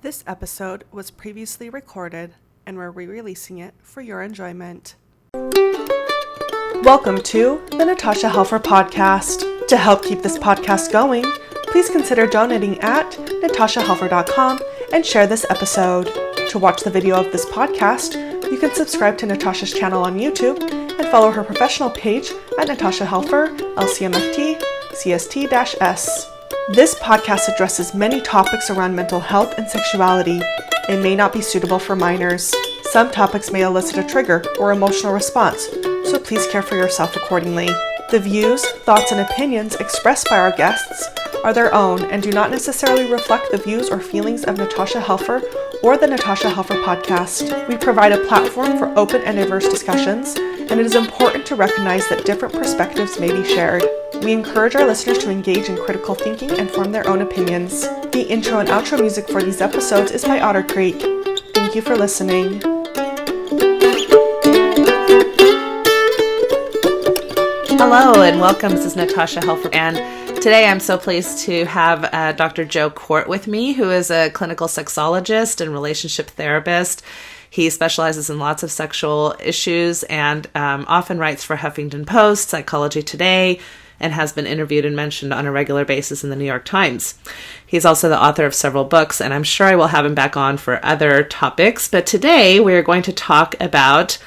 This episode was previously recorded and we're re-releasing it for your enjoyment. Welcome to the Natasha Helfer Podcast. To help keep this podcast going, please consider donating at natashahelfer.com and share this episode. To watch the video of this podcast, you can subscribe to Natasha's channel on YouTube and follow her professional page at Natasha Helfer, LCMFT, CST-S. This podcast addresses many topics around mental health and sexuality. It may not be suitable for minors. Some topics may elicit a trigger or emotional response, so please care for yourself accordingly. The views, thoughts, and opinions expressed by our guests are their own and do not necessarily reflect the views or feelings of Natasha Helfer or the Natasha Helfer Podcast. We provide a platform for open and diverse discussions, and it is important to recognize that different perspectives may be shared. We encourage our listeners to engage in critical thinking and form their own opinions. The intro and outro music for these episodes is by Otter Creek. Thank you for listening. Hello and welcome. This is Natasha Helfer, and today I'm so pleased to have Dr. Joe Court with me, who is a clinical sexologist and relationship therapist. He specializes in lots of sexual issues and often writes for Huffington Post, Psychology Today, and has been interviewed and mentioned on a regular basis in the New York Times. He's also the author of several books, and I'm sure I will have him back on for other topics. But today we're going to talk about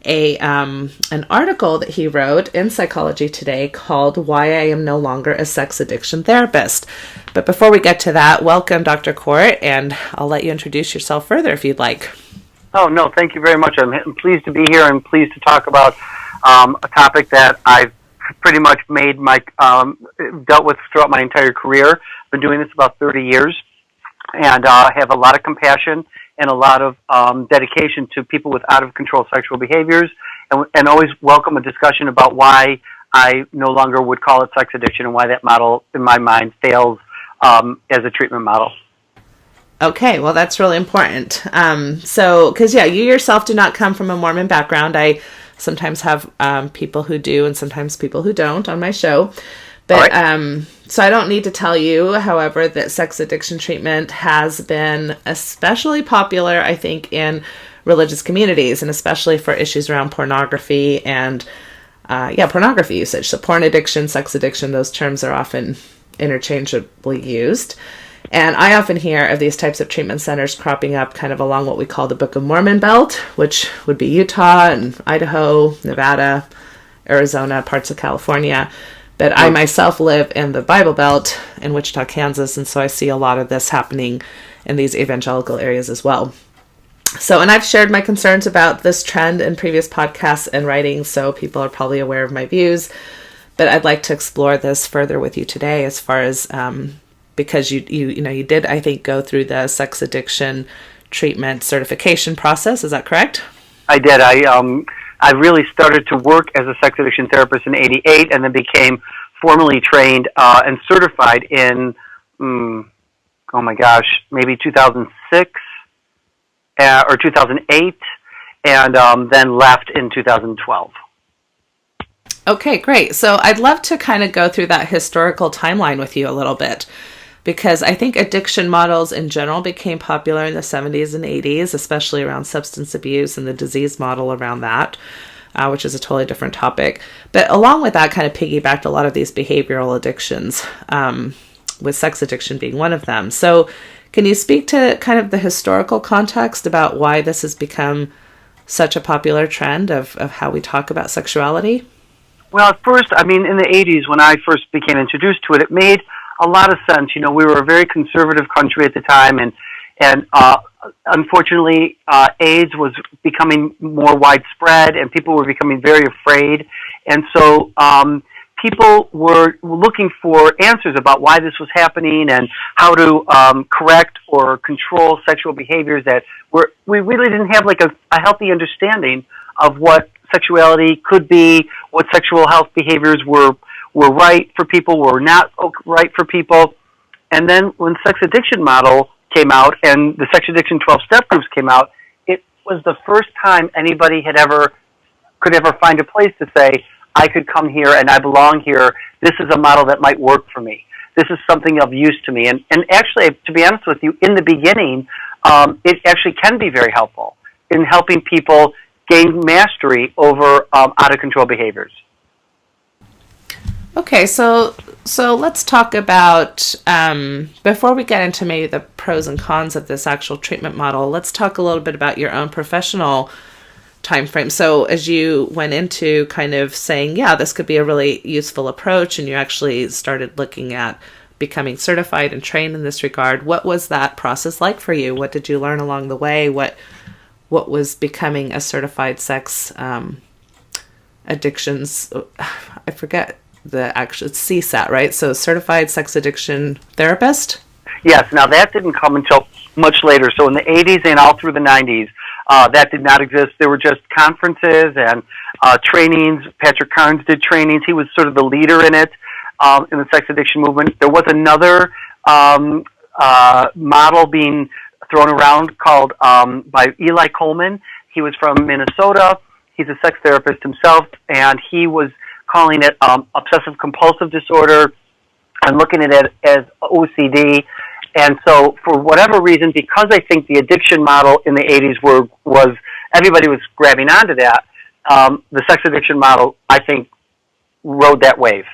an article that he wrote in Psychology Today called Why I Am No Longer a Sex Addiction Therapist. But before we get to that, welcome, Dr. Court, and I'll let you introduce yourself further if you'd like. Oh, no, thank you very much. I'm pleased to be here and pleased to talk about a topic that I've pretty much made dealt with throughout my entire career. I've been doing this about 30 years and have a lot of compassion and a lot of dedication to people with out-of-control sexual behaviors, and always welcome a discussion about why I no longer would call it sex addiction and why that model, in my mind, fails as a treatment model. Okay, well, that's really important. Because you yourself do not come from a Mormon background. I sometimes have people who do and sometimes people who don't on my show. But right. So I don't need to tell you, however, that sex addiction treatment has been especially popular, I think, in religious communities, and especially for issues around pornography and, pornography usage. So porn addiction, sex addiction, those terms are often interchangeably used. And I often hear of these types of treatment centers cropping up kind of along what we call the Book of Mormon belt, which would be Utah and Idaho, Nevada, Arizona, parts of California. But I myself live in the Bible Belt in Wichita, Kansas, and so I see a lot of this happening in these evangelical areas as well. And I've shared my concerns about this trend in previous podcasts and writings, so people are probably aware of my views. But I'd like to explore this further with you today as far as, because you did, I think, go through the sex addiction treatment certification process. Is that correct? I did. I really started to work as a sex addiction therapist in '88 and then became formally trained and certified in, maybe 2006 or 2008, and then left in 2012. Okay, great. So I'd love to kind of go through that historical timeline with you a little bit, because I think addiction models in general became popular in the 70s and 80s, especially around substance abuse and the disease model around that, which is a totally different topic. But along with that, kind of piggybacked a lot of these behavioral addictions, with sex addiction being one of them. So can you speak to kind of the historical context about why this has become such a popular trend of how we talk about sexuality? Well, at first, in the 80s, when I first became introduced to it, it made a lot of sense. We were a very conservative country at the time, and unfortunately, AIDS was becoming more widespread, and people were becoming very afraid. And so people were looking for answers about why this was happening and how to correct or control sexual behaviors that we really didn't have like a healthy understanding of what sexuality could be, what sexual health behaviors were right for people, were not right for people. And then when sex addiction model came out and the sex addiction 12-step groups came out, it was the first time anybody could ever find a place to say, I could come here and I belong here. This is a model that might work for me. this is something of use to me. And actually, to be honest with you, in the beginning, it actually can be very helpful in helping people gain mastery over out-of-control behaviors. Okay, so let's talk about, before we get into maybe the pros and cons of this actual treatment model, let's talk a little bit about your own professional time frame. So as you went into kind of saying, yeah, this could be a really useful approach, and you actually started looking at becoming certified and trained in this regard, what was that process like for you? What did you learn along the way? What was becoming a certified sex addictions, I forget the actual, it's CSAT, right? So certified sex addiction therapist? Yes. Now that didn't come until much later. So in the 80s and all through the 90s, that did not exist. There were just conferences and trainings. Patrick Carnes did trainings. He was sort of the leader in it, in the sex addiction movement. There was another model being thrown around called by Eli Coleman. He was from Minnesota. He's a sex therapist himself, and he was calling it obsessive compulsive disorder and looking at it as OCD. And so for whatever reason, because I think the addiction model in the 80s was everybody was grabbing onto that, the sex addiction model, I think, rode that wave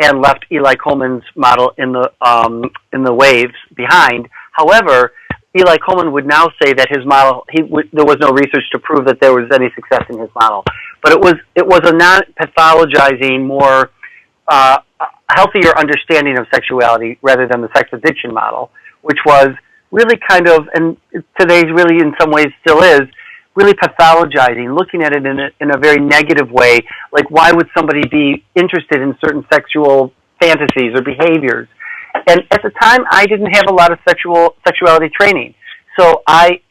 and left Eli Coleman's model in the waves behind. However, Eli Coleman would now say that his model, there was no research to prove that there was any success in his model. But it was a non-pathologizing, more healthier understanding of sexuality rather than the sex addiction model, which was really kind of, and today's really in some ways still is, really pathologizing, looking at it in a very negative way, like why would somebody be interested in certain sexual fantasies or behaviors? And at the time, I didn't have a lot of sexuality training. So I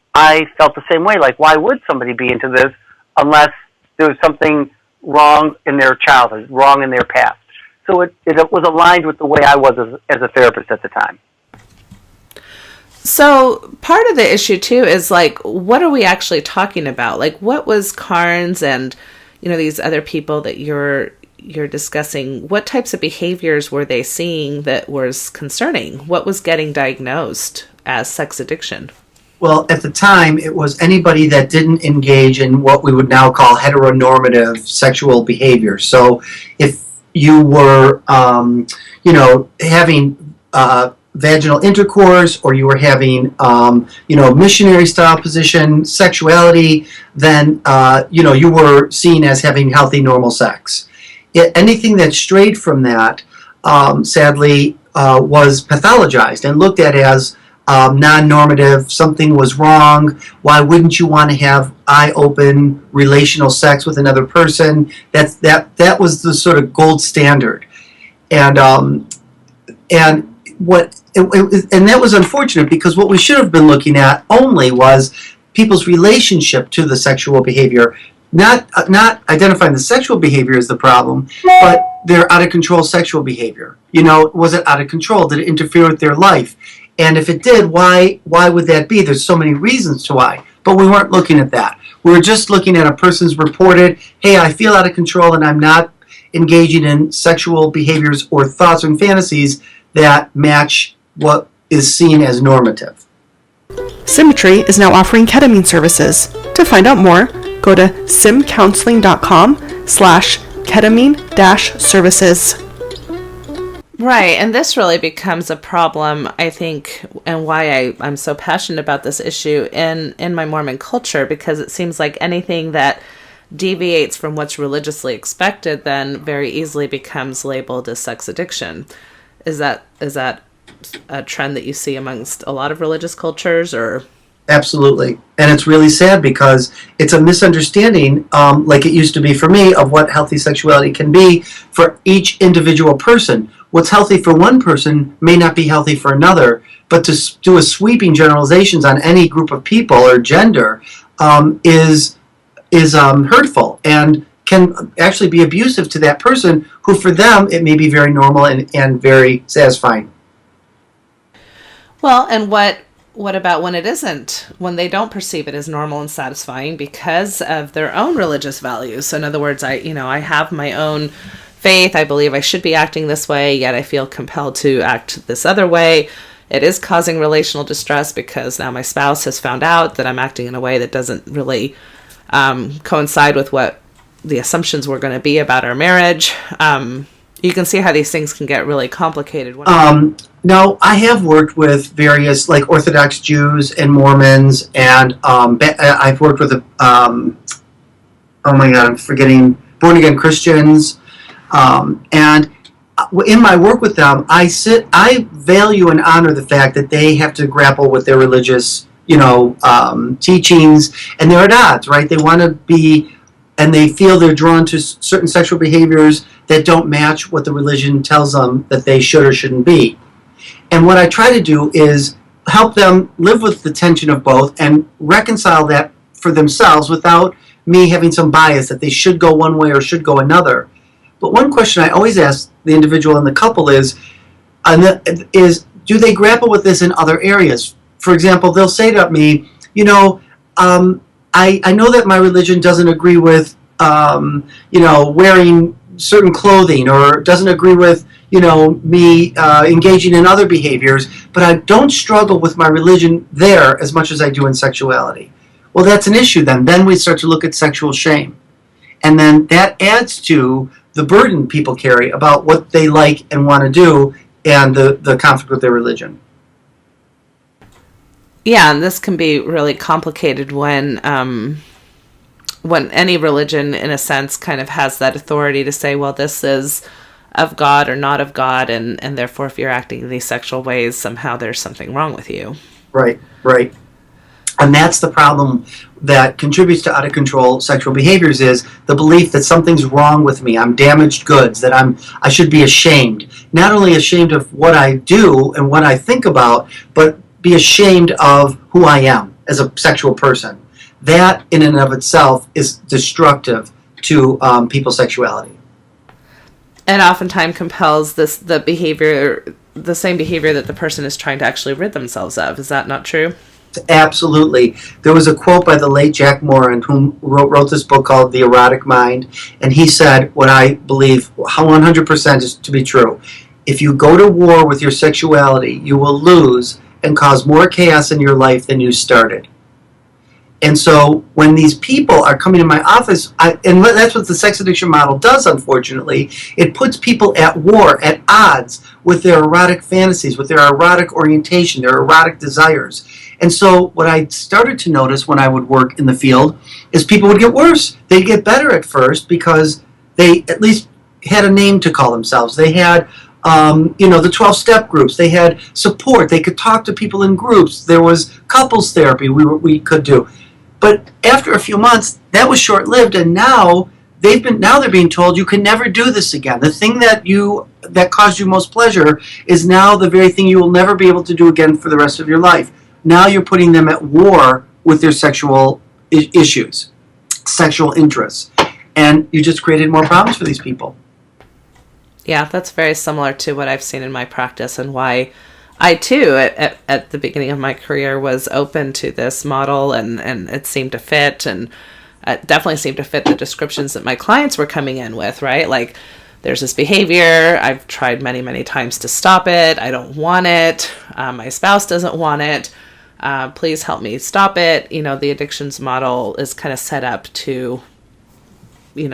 felt the same way, like why would somebody be into this unless there was something wrong in their childhood, wrong in their past? So it was aligned with the way I was as a therapist at the time. So part of the issue too is like, what are we actually talking about? Like, what was Carnes and, these other people that you're discussing, what types of behaviors were they seeing that was concerning? What was getting diagnosed as sex addiction? Well, at the time, it was anybody that didn't engage in what we would now call heteronormative sexual behavior. So if you were, having vaginal intercourse, or you were having, missionary style position, sexuality, then, you were seen as having healthy, normal sex. Anything that strayed from that, sadly, was pathologized and looked at as non-normative. Something was wrong. Why wouldn't you want to have eye-open relational sex with another person? That was the sort of gold standard, and that was unfortunate, because what we should have been looking at only was people's relationship to the sexual behavior. Not identifying the sexual behavior as the problem, but their out-of-control sexual behavior. Was it out of control? Did it interfere with their life? And if it did, why would that be? There's so many reasons to why. But we weren't looking at that. We were just looking at a person's reported, hey, I feel out of control and I'm not engaging in sexual behaviors or thoughts and fantasies that match what is seen as normative. Symmetry is now offering ketamine services. To find out more, go to simcounseling.com/ketamine-services. Right, and this really becomes a problem, I think, and why I'm so passionate about this issue in my Mormon culture, because it seems like anything that deviates from what's religiously expected then very easily becomes labeled as sex addiction. Is that a trend that you see amongst a lot of religious cultures, or? Absolutely. And it's really sad, because it's a misunderstanding, like it used to be for me, of what healthy sexuality can be for each individual person. What's healthy for one person may not be healthy for another, but to do a sweeping generalizations on any group of people or gender is hurtful and can actually be abusive to that person, who for them it may be very normal and very satisfying. Well, and what about when it isn't, when they don't perceive it as normal and satisfying because of their own religious values? So in other words, I have my own faith. I believe I should be acting this way, yet I feel compelled to act this other way. It is causing relational distress because now my spouse has found out that I'm acting in a way that doesn't really coincide with what the assumptions were going to be about our marriage. You can see how these things can get really complicated. Now, I have worked with various, like, Orthodox Jews and Mormons, and I've worked with, oh my God, I'm forgetting, born-again Christians, and in my work with them, I value and honor the fact that they have to grapple with their religious, teachings, and they're at odds, right? They want to be, and they feel they're drawn to certain sexual behaviors that don't match what the religion tells them that they should or shouldn't be. And what I try to do is help them live with the tension of both and reconcile that for themselves without me having some bias that they should go one way or should go another. But one question I always ask the individual and the couple is do they grapple with this in other areas? For example, they'll say to me, I know that my religion doesn't agree with, wearing certain clothing, or doesn't agree with, me engaging in other behaviors, but I don't struggle with my religion there as much as I do in sexuality. Well, that's an issue then. Then we start to look at sexual shame. And then that adds to the burden people carry about what they like and want to do and the conflict with their religion. Yeah, and this can be really complicated when any religion, in a sense, kind of has that authority to say, well, this is of God or not of God, and therefore if you're acting in these sexual ways, somehow there's something wrong with you. Right. And that's the problem that contributes to out-of-control sexual behaviors, is the belief that something's wrong with me. I'm damaged goods, that I should be ashamed. Not only ashamed of what I do and what I think about, but be ashamed of who I am as a sexual person. That, in and of itself, is destructive to people's sexuality. And oftentimes compels the same behavior that the person is trying to actually rid themselves of. Is that not true? Absolutely. There was a quote by the late Jack Moran, who wrote this book called The Erotic Mind, and he said what I believe 100% is to be true. If you go to war with your sexuality, you will lose and cause more chaos in your life than you started. And so when these people are coming to my office, and that's what the sex addiction model does, unfortunately, it puts people at war, at odds with their erotic fantasies, with their erotic orientation, their erotic desires. And so what I started to notice when I would work in the field is people would get worse. They'd get better at first because they at least had a name to call themselves. They had the 12-step groups. They had support. They could talk to people in groups. There was couples therapy we could do. But after a few months, that was short-lived, and now they're being told you can never do this again. The thing that caused you most pleasure is now the very thing you will never be able to do again for the rest of your life. Now you're putting them at war with their sexual issues, sexual interests, and you just created more problems for these people. Yeah, that's very similar to what I've seen in my practice, and why I, too, at the beginning of my career, was open to this model, and it seemed to fit, and it definitely seemed to fit the descriptions that my clients were coming in with, right? Like, there's this behavior, I've tried many, many times to stop it, I don't want it, my spouse doesn't want it, please help me stop it. The addictions model is kind of set up to,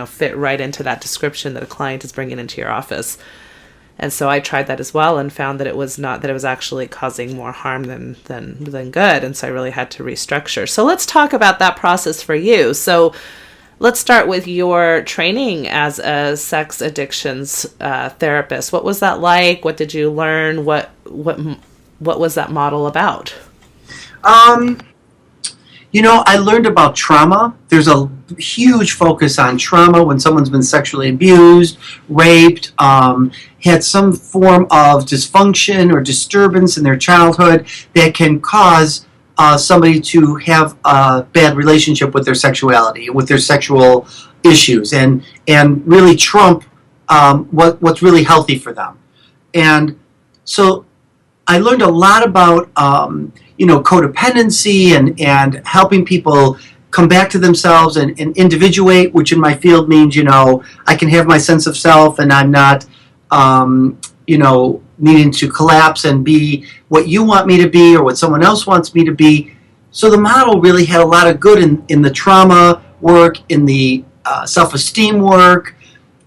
fit right into that description that a client is bringing into your office. And so I tried that as well and found that it was actually causing more harm than good. And so I really had to restructure. So let's talk about that process for you. So let's start with your training as a sex addictions therapist. What was that like? What did you learn? What was that model about? I learned about trauma. There's a huge focus on trauma when someone's been sexually abused, raped, had some form of dysfunction or disturbance in their childhood that can cause somebody to have a bad relationship with their sexuality, with their sexual issues, and really trump what's really healthy for them. And so I learned a lot about codependency and helping people come back to themselves and individuate, which in my field means, I can have my sense of self and I'm not, needing to collapse and be what you want me to be or what someone else wants me to be. So the model really had a lot of good in the trauma work, in the self-esteem work.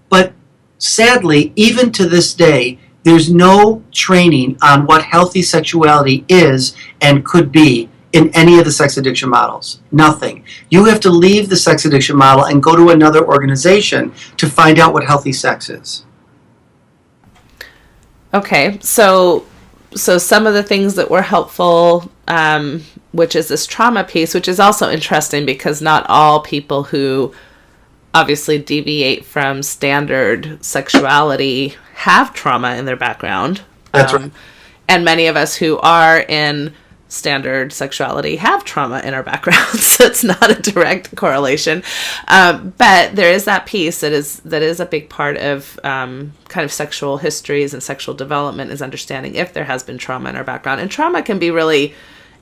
But sadly, even to this day, there's no training on what healthy sexuality is and could be in any of the sex addiction models. Nothing. You have to leave the sex addiction model and go to another organization to find out what healthy sex is. Okay, so some of the things that were helpful, which is this trauma piece, which is also interesting because not all people who obviously deviate from standard sexuality have trauma in their background. That's right. And many of us who are in standard sexuality have trauma in our background, so it's not a direct correlation. But there is that piece that is a big part of kind of sexual histories and sexual development, is understanding if there has been trauma in our background. And trauma can be really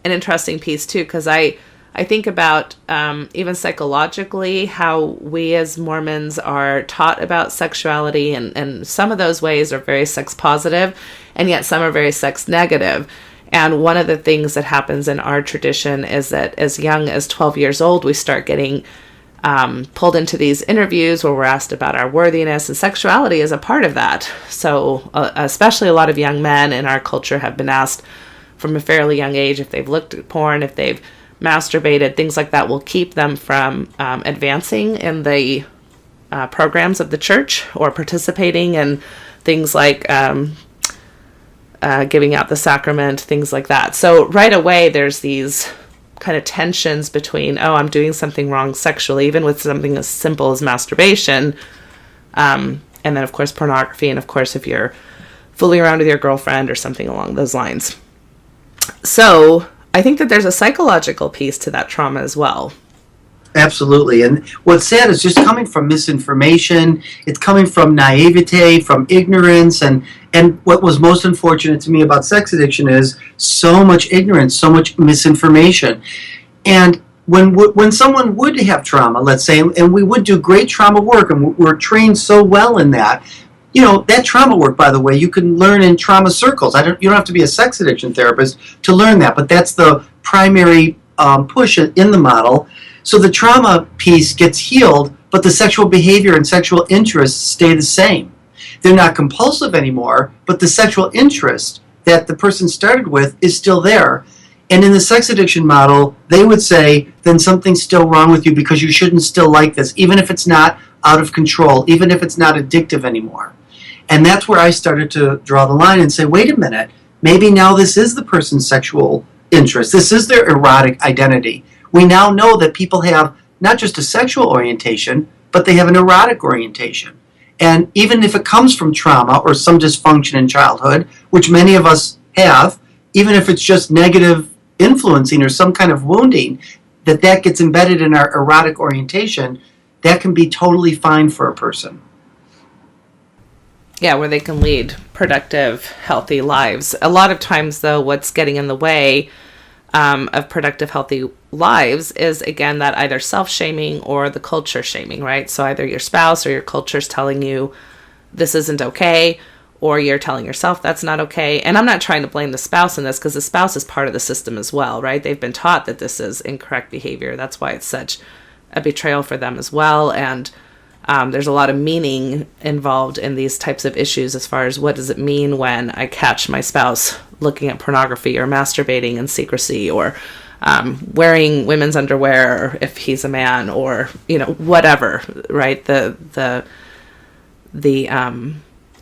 an interesting piece too, because I think about even psychologically how we as Mormons are taught about sexuality, and some of those ways are very sex positive, and yet some are very sex negative. And one of the things that happens in our tradition is that as young as 12 years old, we start getting pulled into these interviews where we're asked about our worthiness, and sexuality is a part of that. So especially a lot of young men in our culture have been asked from a fairly young age if they've looked at porn, if they've masturbated, things like that will keep them from advancing in the programs of the church or participating in things like giving out the sacrament, things like that. So right away, there's these kind of tensions between, I'm doing something wrong sexually, even with something as simple as masturbation. And then, of course, pornography. And, of course, if you're fooling around with your girlfriend or something along those lines. So I think that there's a psychological piece to that trauma as well. Absolutely. And what's sad is just coming from misinformation. It's coming from naivete, from ignorance. And what was most unfortunate to me about sex addiction is so much ignorance, so much misinformation. And when someone would have trauma, let's say, and we would do great trauma work, and we're trained so well in that, that trauma work, by the way, you can learn in trauma circles. You don't have to be a sex addiction therapist to learn that, but that's the primary push in the model. So the trauma piece gets healed, but the sexual behavior and sexual interests stay the same. They're not compulsive anymore, but the sexual interest that the person started with is still there. And in the sex addiction model, they would say, then something's still wrong with you because you shouldn't still like this, even if it's not out of control, even if it's not addictive anymore. And that's where I started to draw the line and say, wait a minute, maybe now this is the person's sexual interest. This is their erotic identity. We now know that people have not just a sexual orientation, but they have an erotic orientation. And even if it comes from trauma or some dysfunction in childhood, which many of us have, even if it's just negative influencing or some kind of wounding, that gets embedded in our erotic orientation, that can be totally fine for a person. Yeah, where they can lead productive, healthy lives. A lot of times, though, what's getting in the way of productive, healthy lives is, again, that either self-shaming or the culture shaming, right? So either your spouse or your culture's telling you this isn't okay, or you're telling yourself that's not okay. And I'm not trying to blame the spouse in this, because the spouse is part of the system as well, right? They've been taught that this is incorrect behavior. That's why it's such a betrayal for them as well. And there's a lot of meaning involved in these types of issues as far as what does it mean when I catch my spouse looking at pornography or masturbating in secrecy, or wearing women's underwear if he's a man, or whatever, right? The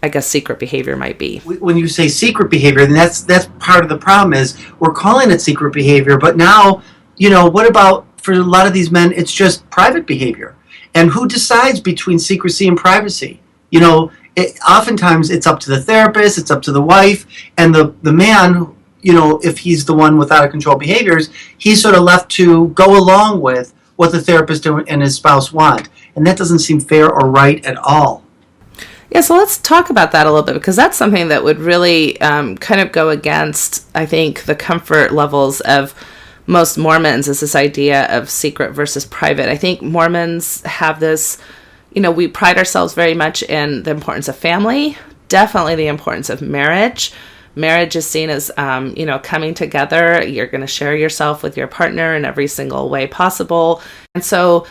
I guess secret behavior might be. When you say secret behavior, then that's part of the problem is we're calling it secret behavior, but now what about for a lot of these men it's just private behavior. And who decides between secrecy and privacy? Oftentimes it's up to the therapist, it's up to the wife, and the man, if he's the one with out of control behaviors, he's sort of left to go along with what the therapist and his spouse want. And that doesn't seem fair or right at all. Yeah, so let's talk about that a little bit, because that's something that would really kind of go against, I think, the comfort levels of most Mormons is this idea of secret versus private. I think Mormons have this, we pride ourselves very much in the importance of family, definitely the importance of marriage. Marriage is seen as, coming together. You're going to share yourself with your partner in every single way possible. And so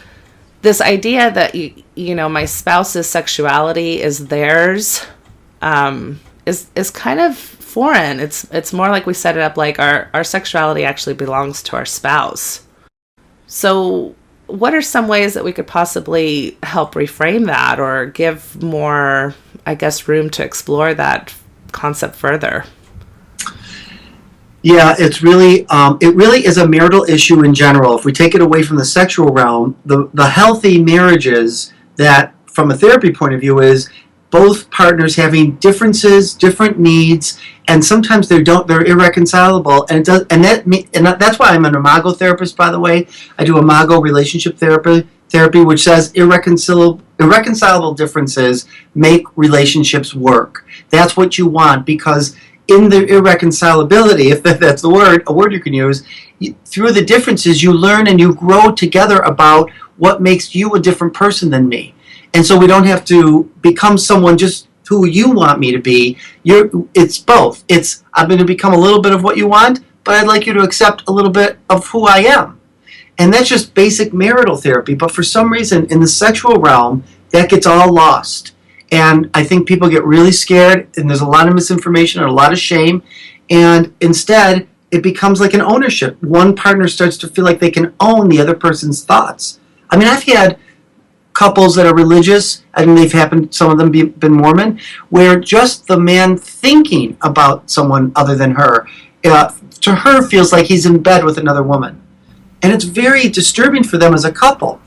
this idea that, my spouse's sexuality is theirs is kind of foreign. It's more like we set it up like our sexuality actually belongs to our spouse. So what are some ways that we could possibly help reframe that or give more, room to explore that concept further? Yeah, it really is a marital issue in general. If we take it away from the sexual realm, the healthy marriages that, from a therapy point of view, is both partners having differences, different needs, and sometimes they're irreconcilable. And that's why I'm an imago therapist, by the way. I do imago relationship therapy, which says irreconcilable differences make relationships work. That's what you want, because in the irreconcilability, if that's a word you can use, through the differences you learn and you grow together about what makes you a different person than me. And so we don't have to become someone just who you want me to be. It's both. I'm going to become a little bit of what you want, but I'd like you to accept a little bit of who I am. And that's just basic marital therapy. But for some reason, in the sexual realm, that gets all lost. And I think people get really scared, and there's a lot of misinformation and a lot of shame. And instead, it becomes like an ownership. One partner starts to feel like they can own the other person's thoughts. I mean, I've had couples that are religious, and they've happened, some of them been Mormon, where just the man thinking about someone other than her, to her feels like he's in bed with another woman. And it's very disturbing for them as a couple.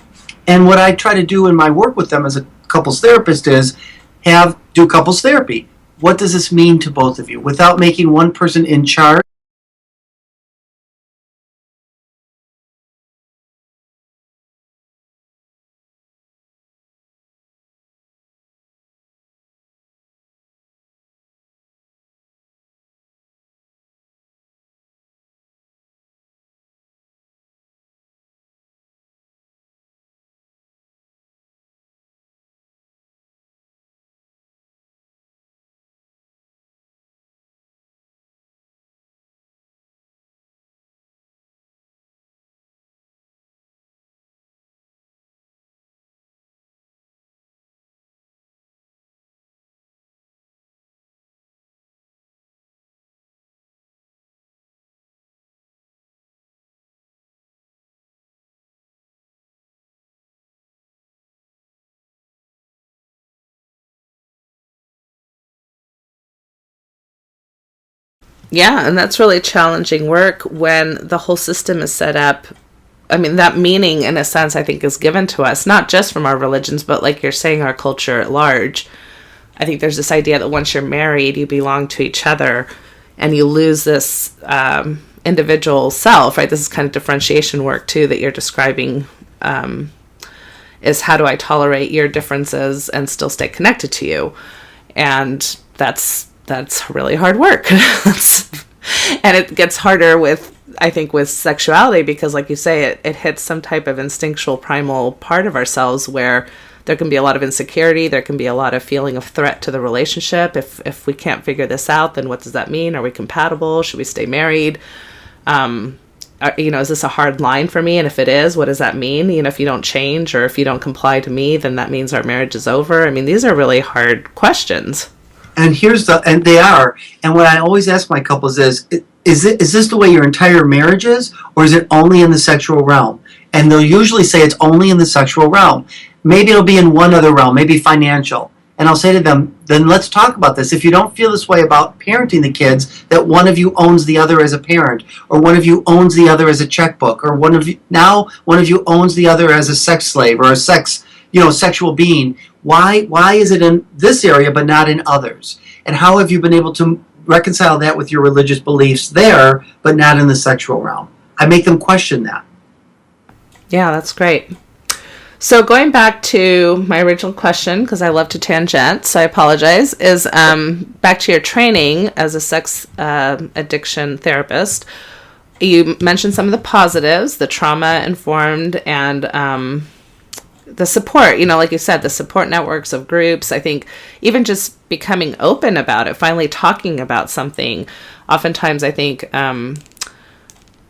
And what I try to do in my work with them as a couples therapist is do couples therapy. What does this mean to both of you? Without making one person in charge. Yeah, and that's really challenging work when the whole system is set up. I mean, that meaning, in a sense, I think is given to us, not just from our religions, but like you're saying, our culture at large. I think there's this idea that once you're married, you belong to each other, and you lose this individual self, right? This is kind of differentiation work, too, that you're describing, is how do I tolerate your differences and still stay connected to you? And that's really hard work. And it gets harder with sexuality because, like you say, it hits some type of instinctual primal part of ourselves where there can be a lot of insecurity, there can be a lot of feeling of threat to the relationship. If we can't figure this out, then what does that mean? Are we compatible? Should we stay married? Is this a hard line for me? And if it is, what does that mean? If you don't change or if you don't comply to me, then that means our marriage is over. I mean, these are really hard questions. And they are. And what I always ask my couples is this the way your entire marriage is, or is it only in the sexual realm? And they'll usually say it's only in the sexual realm. Maybe it'll be in one other realm, maybe financial. And I'll say to them, then let's talk about this. If you don't feel this way about parenting the kids, that one of you owns the other as a parent, or one of you owns the other as a checkbook, or one of you owns the other as a sex slave or a sexual being. Why is it in this area but not in others? And how have you been able to reconcile that with your religious beliefs there but not in the sexual realm? I make them question that. Yeah, that's great. So going back to my original question, because I love to tangent, so I apologize, is back to your training as a sex addiction therapist. you mentioned some of the positives, the trauma-informed, and the support, like you said, the support networks of groups. I think even just becoming open about it, finally talking about something. Oftentimes, I think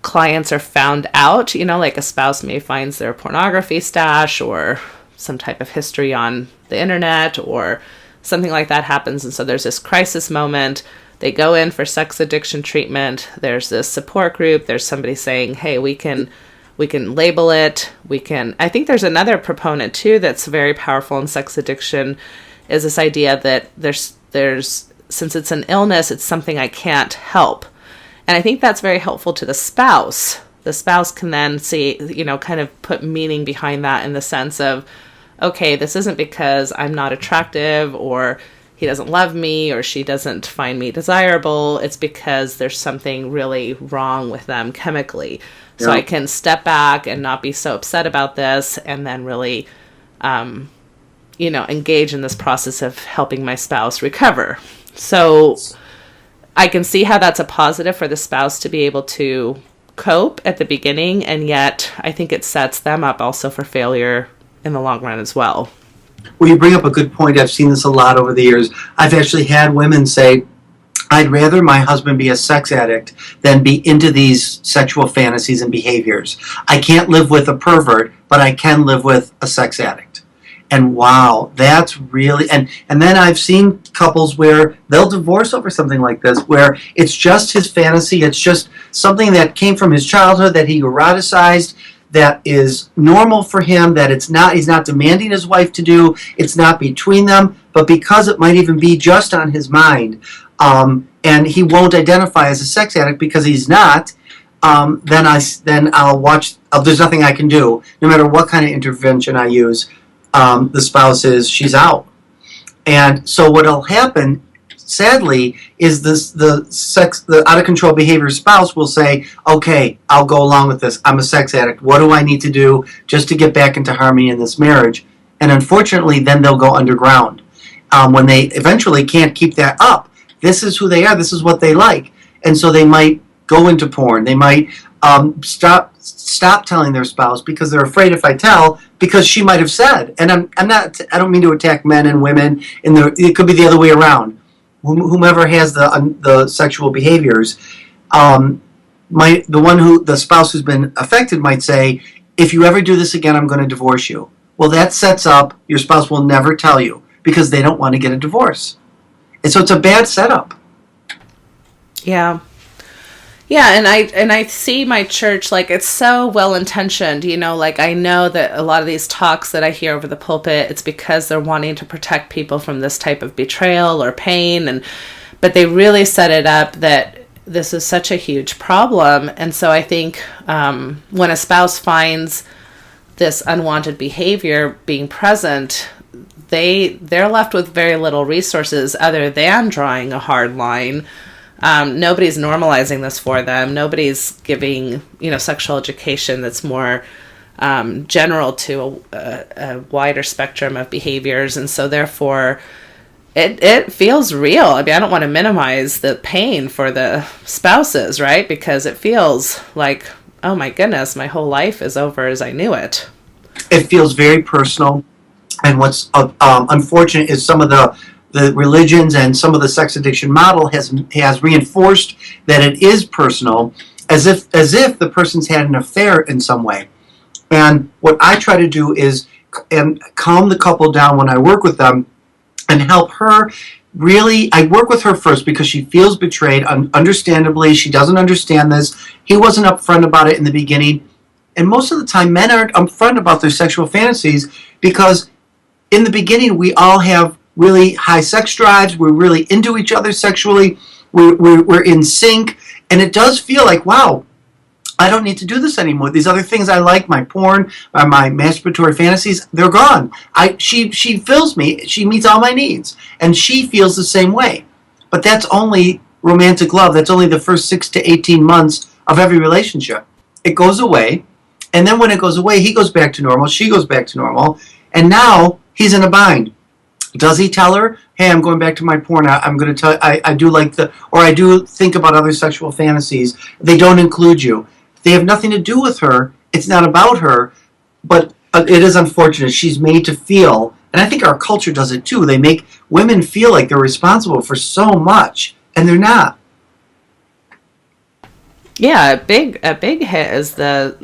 clients are found out, like a spouse may finds their pornography stash or some type of history on the internet or something like that happens. And so there's this crisis moment. They go in for sex addiction treatment. There's this support group. There's somebody saying, hey, we can label it. I think there's another proponent too that's very powerful in sex addiction, is this idea that there's since it's an illness, it's something I can't help. And I think that's very helpful to the spouse. The spouse can then see, kind of put meaning behind that in the sense of, okay, this isn't because I'm not attractive or he doesn't love me or she doesn't find me desirable. It's because there's something really wrong with them chemically. Yeah. So I can step back and not be so upset about this and then really, engage in this process of helping my spouse recover. So I can see how that's a positive for the spouse to be able to cope at the beginning, and yet I think it sets them up also for failure in the long run as well. Well, you bring up a good point. I've seen this a lot over the years. I've actually had women say, I'd rather my husband be a sex addict than be into these sexual fantasies and behaviors. I can't live with a pervert, but I can live with a sex addict. And wow, that's really, and then I've seen couples where they'll divorce over something like this, where it's just his fantasy, it's just something that came from his childhood that he eroticized, that is normal for him, that he's not demanding his wife to do, it's not between them, but because it might even be just on his mind, and he won't identify as a sex addict because he's not, then I'll watch, there's nothing I can do. No matter what kind of intervention I use, the spouse she's out. And so what'll happen, sadly, is the out of control behavior spouse will say, okay, I'll go along with this. I'm a sex addict. What do I need to do just to get back into harmony in this marriage? And unfortunately, then they'll go underground. When they eventually can't keep that up, this is who they are. This is what they like. And so they might go into porn. They might stop telling their spouse because they're afraid if I tell, because she might have said. And I don't mean to attack men and women. It could be the other way around. Whomever has the sexual behaviors, the spouse who's been affected might say, if you ever do this again, I'm going to divorce you. Well, that sets up, your spouse will never tell you because they don't want to get a divorce. And so it's a bad setup. Yeah. Yeah, and I see my church, like, it's so well-intentioned, like, I know that a lot of these talks that I hear over the pulpit, it's because they're wanting to protect people from this type of betrayal or pain, but they really set it up that this is such a huge problem. And so I think when a spouse finds this unwanted behavior being present, they're left with very little resources other than drawing a hard line. Nobody's normalizing this for them. Nobody's giving, sexual education that's more general to a wider spectrum of behaviors. And so therefore, it feels real. I mean, I don't want to minimize the pain for the spouses, right? Because it feels like, oh my goodness, my whole life is over as I knew it. It feels very personal. And what's unfortunate is some of the religions and some of the sex addiction model has reinforced that it is personal, as if the person's had an affair in some way. And what I try to do is calm the couple down when I work with them and help her. Really, I work with her first because she feels betrayed. Understandably, she doesn't understand this. He wasn't upfront about it in the beginning. And most of the time, men aren't upfront about their sexual fantasies because in the beginning, we all have really high sex drives. We're really into each other sexually. We're in sync. And it does feel like, wow, I don't need to do this anymore. These other things I like, my porn, my masturbatory fantasies, they're gone. She fills me. She meets all my needs. And she feels the same way. But that's only romantic love. That's only the first 6 to 18 months of every relationship. It goes away. And then when it goes away, he goes back to normal. She goes back to normal. And now he's in a bind. Does he tell her, hey, I'm going back to my porn, I'm going to tell, I do like or I do think about other sexual fantasies. They don't include you. They have nothing to do with her. It's not about her, but it is unfortunate. She's made to feel, and I think our culture does it too, they make women feel like they're responsible for so much, and they're not. Yeah, a big hit is the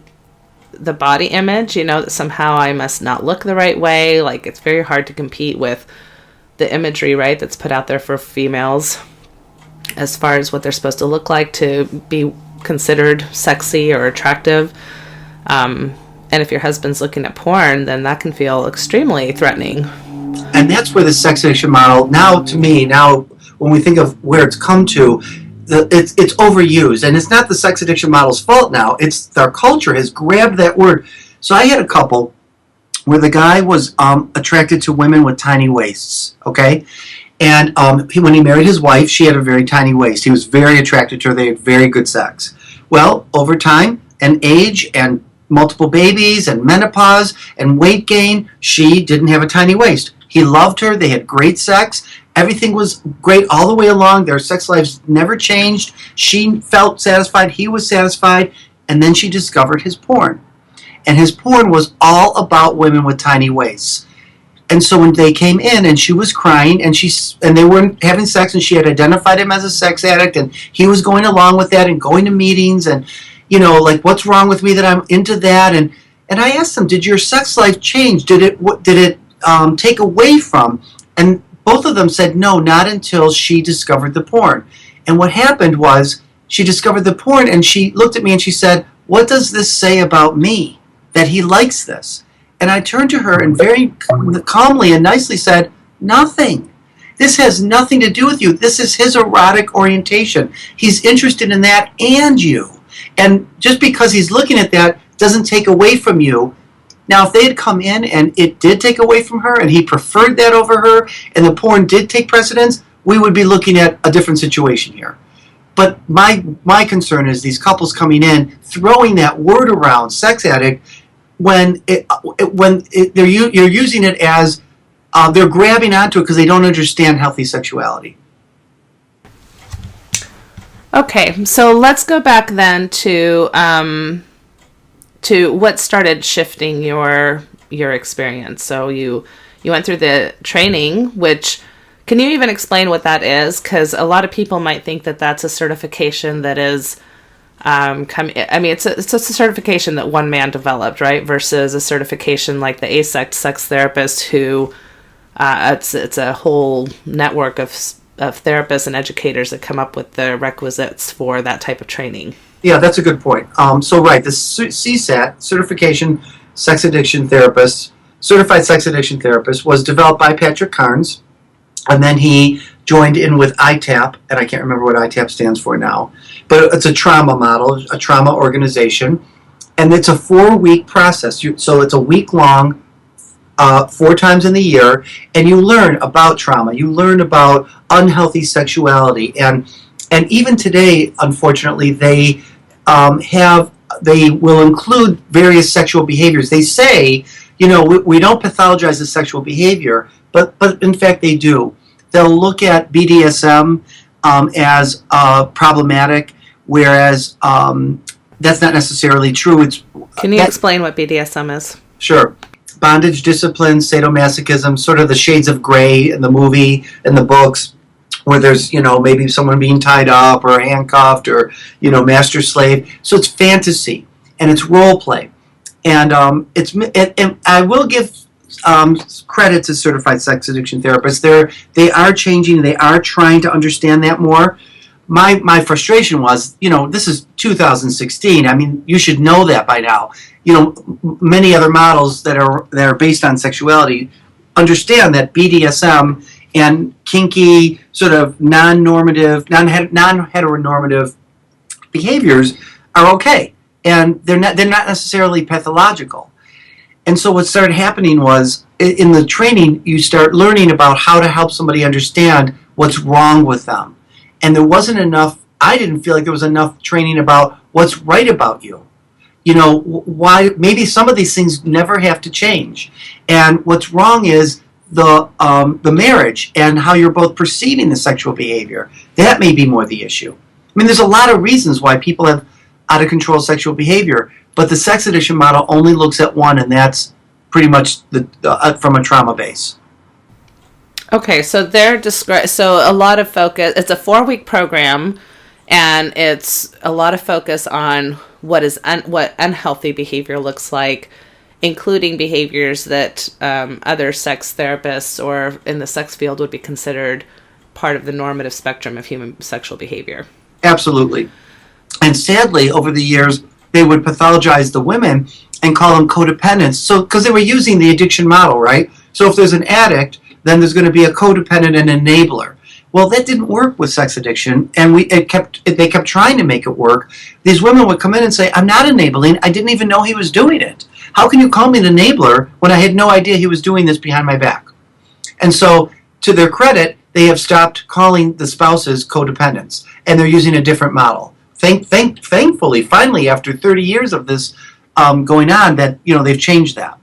body image, that somehow I must not look the right way. Like, it's very hard to compete with the imagery, right, that's put out there for females as far as what they're supposed to look like to be considered sexy or attractive. And if your husband's looking at porn, then that can feel extremely threatening. And that's where the sex addiction model, now to me, when we think of where it's come to, it's overused, and it's not the sex addiction model's fault now. It's our culture has grabbed that word. So I had a couple where the guy was attracted to women with tiny waists, okay? And when he married his wife, she had a very tiny waist. He was very attracted to her. They had very good sex. Well, over time and age and multiple babies and menopause and weight gain, she didn't have a tiny waist. He loved her. They had great sex. Everything was great all the way along. Their sex lives never changed. She felt satisfied. He was satisfied. And then she discovered his porn. And his porn was all about women with tiny waists. And so when they came in and she was crying and they weren't having sex and she had identified him as a sex addict and he was going along with that and going to meetings and, like, what's wrong with me that I'm into that? And I asked him, did your sex life change? Did it take away from? And both of them said no, not until she discovered the porn. And what happened was she discovered the porn and she looked at me and she said, what does this say about me, that he likes this? And I turned to her and very calmly and nicely said, nothing. This has nothing to do with you. This is his erotic orientation. He's interested in that and you. And just because he's looking at that doesn't take away from you. Now, if they had come in and it did take away from her and he preferred that over her and the porn did take precedence, we would be looking at a different situation here. But my concern is these couples coming in, throwing that word around, sex addict, when you're using it as they're grabbing onto it because they don't understand healthy sexuality. Okay, so let's go back then to what started shifting your experience. So you went through the training, which, can you even explain what that is? Because a lot of people might think that that's a certification that is it's a certification that one man developed, right? Versus a certification like the ASEC sex therapist, who it's a whole network of therapists and educators that come up with the requisites for that type of training. Yeah, that's a good point. So right, the CSAT, Certification Sex Addiction Therapist, Certified Sex Addiction Therapist, was developed by Patrick Carnes, and then he joined in with ITAP, and I can't remember what ITAP stands for now, but it's a trauma model, a trauma organization, and it's a 4-week process. So it's a week-long, 4 times in the year, and you learn about trauma, you learn about unhealthy sexuality, and even today, unfortunately, they will include various sexual behaviors. They say, we don't pathologize the sexual behavior, but in fact they do. They'll look at BDSM as problematic, whereas that's not necessarily true. Can you explain what BDSM is? Sure. Bondage, discipline, sadomasochism, sort of the shades of gray in the movie, in the books, where there's, maybe someone being tied up or handcuffed or, master slave. So it's fantasy and it's role play. And and I will give credit to certified sex addiction therapists. They are changing. They are trying to understand that more. My frustration was, this is 2016. I mean, you should know that by now. Many other models that are based on sexuality understand that BDSM and kinky, sort of non-normative, non-heteronormative behaviors are okay, and they're not necessarily pathological. And so what started happening was, in the training, you start learning about how to help somebody understand what's wrong with them. And there wasn't enough, I didn't feel like there was enough training about what's right about you. Why maybe some of these things never have to change. And what's wrong is the marriage and how you're both perceiving the sexual behavior. That may be more the issue. I mean, there's a lot of reasons why people have out of control sexual behavior, but the sex addiction model only looks at one, and that's pretty much from a trauma base. Okay, so so a lot of focus. It's a 4-week program, and it's a lot of focus on what unhealthy behavior looks like, including behaviors that other sex therapists or in the sex field would be considered part of the normative spectrum of human sexual behavior. Absolutely. And sadly, over the years, they would pathologize the women and call them codependents. So, because they were using the addiction model, right? So if there's an addict, then there's going to be a codependent and enabler. Well, that didn't work with sex addiction, and they kept trying to make it work. These women would come in and say, "I'm not enabling. I didn't even know he was doing it. How can you call me an enabler when I had no idea he was doing this behind my back?" And so, to their credit, they have stopped calling the spouses codependents, and they're using a different model. Thankfully, finally, after 30 years of this going on, that they've changed that.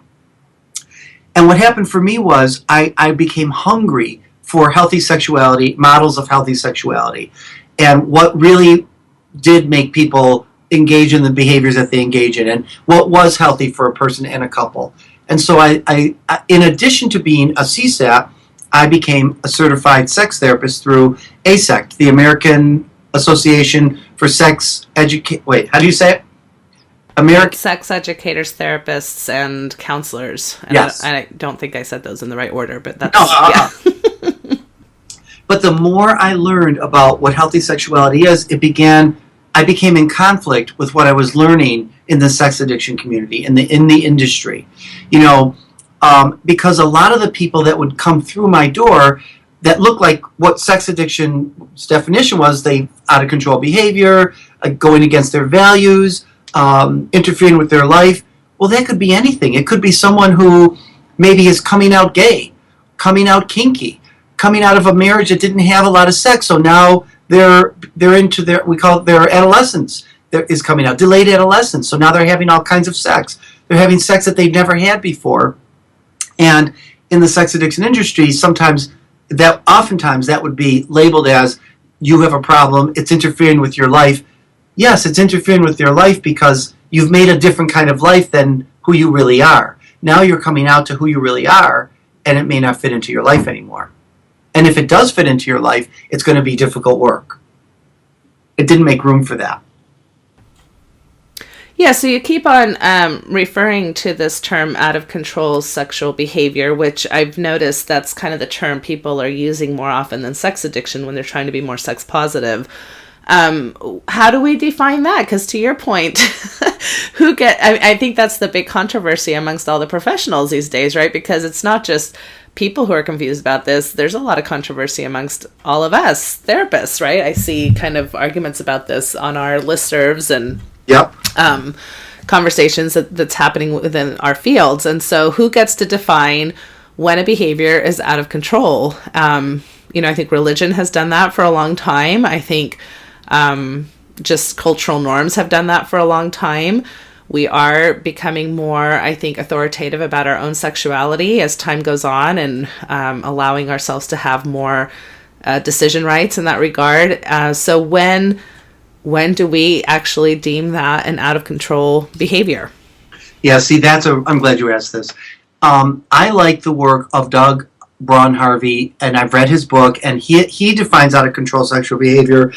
And what happened for me was I became hungry for healthy sexuality, models of healthy sexuality, and what really did make people engage in the behaviors that they engage in, and what was healthy for a person and a couple. And so I in addition to being a CSAT, I became a certified sex therapist through ASECT, the American Association for Sex Education. Wait, how do you say it? American Sex educators, therapists, and counselors. And yes. I don't think I said those in the right order, but that's... Yeah. But the more I learned about what healthy sexuality is, I became in conflict with what I was learning in the sex addiction community, in the industry. Because a lot of the people that would come through my door that looked like what sex addiction's definition was, they out of control behavior, going against their values, interfering with their life. Well, that could be anything. It could be someone who maybe is coming out gay, coming out kinky, coming out of a marriage that didn't have a lot of sex. So now they're into we call it their adolescence. There is coming out, delayed adolescence. So now they're having all kinds of sex. They're having sex that they've never had before. And in the sex addiction industry, oftentimes that would be labeled as, you have a problem, it's interfering with your life. Yes, it's interfering with your life because you've made a different kind of life than who you really are. Now you're coming out to who you really are, and it may not fit into your life anymore. And if it does fit into your life, it's going to be difficult work. It didn't make room for that. Yeah, so you keep on referring to this term out of control sexual behavior, which I've noticed that's kind of the term people are using more often than sex addiction when they're trying to be more sex positive. How do we define that? Because to your point, I think that's the big controversy amongst all the professionals these days, right? Because it's not just people who are confused about this. There's a lot of controversy amongst all of us therapists, right? I see kind of arguments about this on our listservs and yep. Conversations that's happening within our fields. And so who gets to define when a behavior is out of control? I think religion has done that for a long time. I think just cultural norms have done that for a long time. We are becoming more, I think, authoritative about our own sexuality as time goes on, and allowing ourselves to have more decision rights in that regard. So when do we actually deem that an out of control behavior? Yeah, see, I'm glad you asked this. I like the work of Doug Braun Harvey, and I've read his book, and he defines out of control sexual behavior,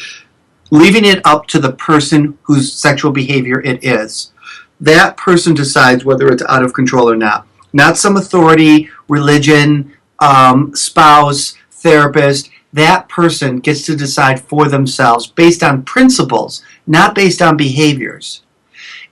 leaving it up to the person whose sexual behavior it is. That person decides whether it's out of control or not. Not some authority, religion, spouse, therapist. That person gets to decide for themselves based on principles, not based on behaviors.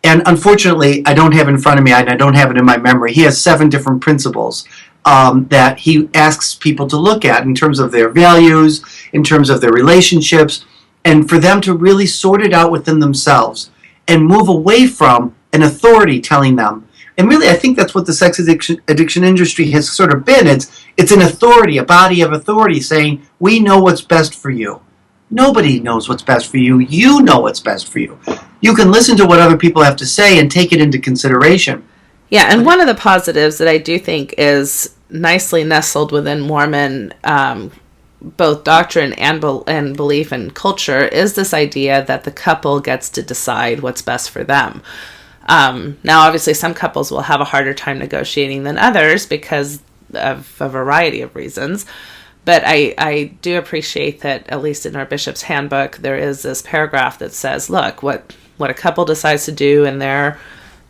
And unfortunately, I don't have it in front of me, and I don't have it in my memory. He has 7 different principles that he asks people to look at in terms of their values, in terms of their relationships, and for them to really sort it out within themselves and move away from an authority telling them. And really, I think that's what the sex addiction industry has sort of been. It's an authority, a body of authority saying, we know what's best for you. Nobody knows what's best for you. You know what's best for you. You can listen to what other people have to say and take it into consideration. Yeah, and one of the positives that I do think is nicely nestled within Mormon both doctrine and belief and culture is this idea that the couple gets to decide what's best for them. Now, obviously, some couples will have a harder time negotiating than others because of a variety of reasons. But I do appreciate that, at least in our bishop's handbook, there is this paragraph that says, look, what a couple decides to do in their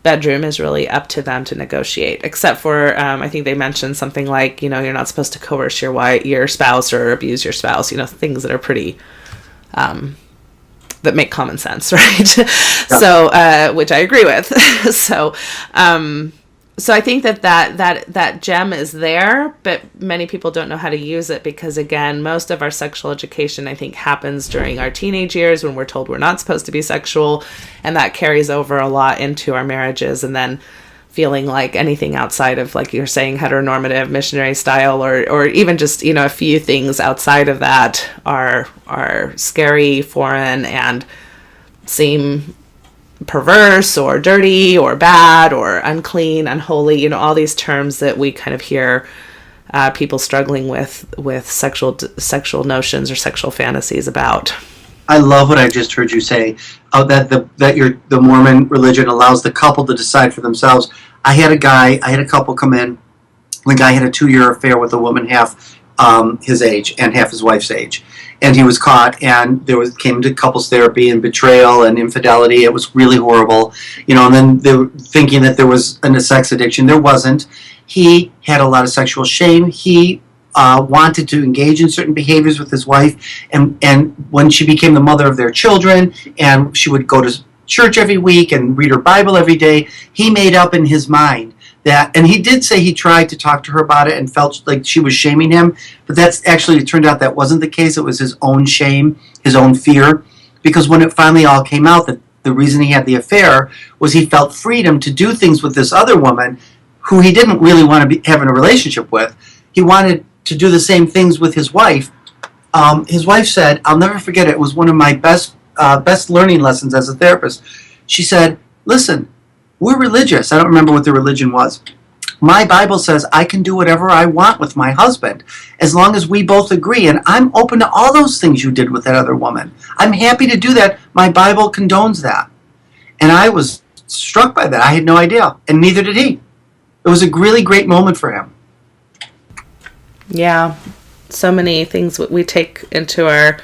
bedroom is really up to them to negotiate, except for I think they mentioned something like, you're not supposed to coerce your spouse or abuse your spouse, things that are pretty that make common sense, right? Yeah. So which I agree with. So I think that gem is there, but many people don't know how to use it because, again, most of our sexual education, I think, happens during our teenage years when we're told we're not supposed to be sexual, and that carries over a lot into our marriages, and then feeling like anything outside of, like you're saying, heteronormative, missionary style, or even just, a few things outside of that are scary, foreign, and seem perverse or dirty or bad or unclean, unholy, all these terms that we kind of hear people struggling with sexual notions or sexual fantasies about. I love what I just heard you say, that the Mormon religion allows the couple to decide for themselves. I had a couple come in. The guy had a 2-year affair with a woman half his age and half his wife's age. And he was caught, and came to couples therapy and betrayal and infidelity. It was really horrible, and then they were thinking that there was a sex addiction. There wasn't. He had a lot of sexual shame. He wanted to engage in certain behaviors with his wife, and when she became the mother of their children, and she would go to church every week and read her Bible every day, he made up in his mind that, and he did say he tried to talk to her about it and felt like she was shaming him, but it turned out that wasn't the case. It was his own shame, his own fear, because when it finally all came out that the reason he had the affair was he felt freedom to do things with this other woman who he didn't really want to be having a relationship with. He wanted to do the same things with his wife. His wife said, I'll never forget it was one of my best learning lessons as a therapist. She said, listen, we're religious. I don't remember what the religion was. My Bible says I can do whatever I want with my husband as long as we both agree, and I'm open to all those things you did with that other woman. I'm happy to do that. My Bible condones that. And I was struck by that. I had no idea, and neither did he. It was a really great moment for him. Yeah, so many things we take into our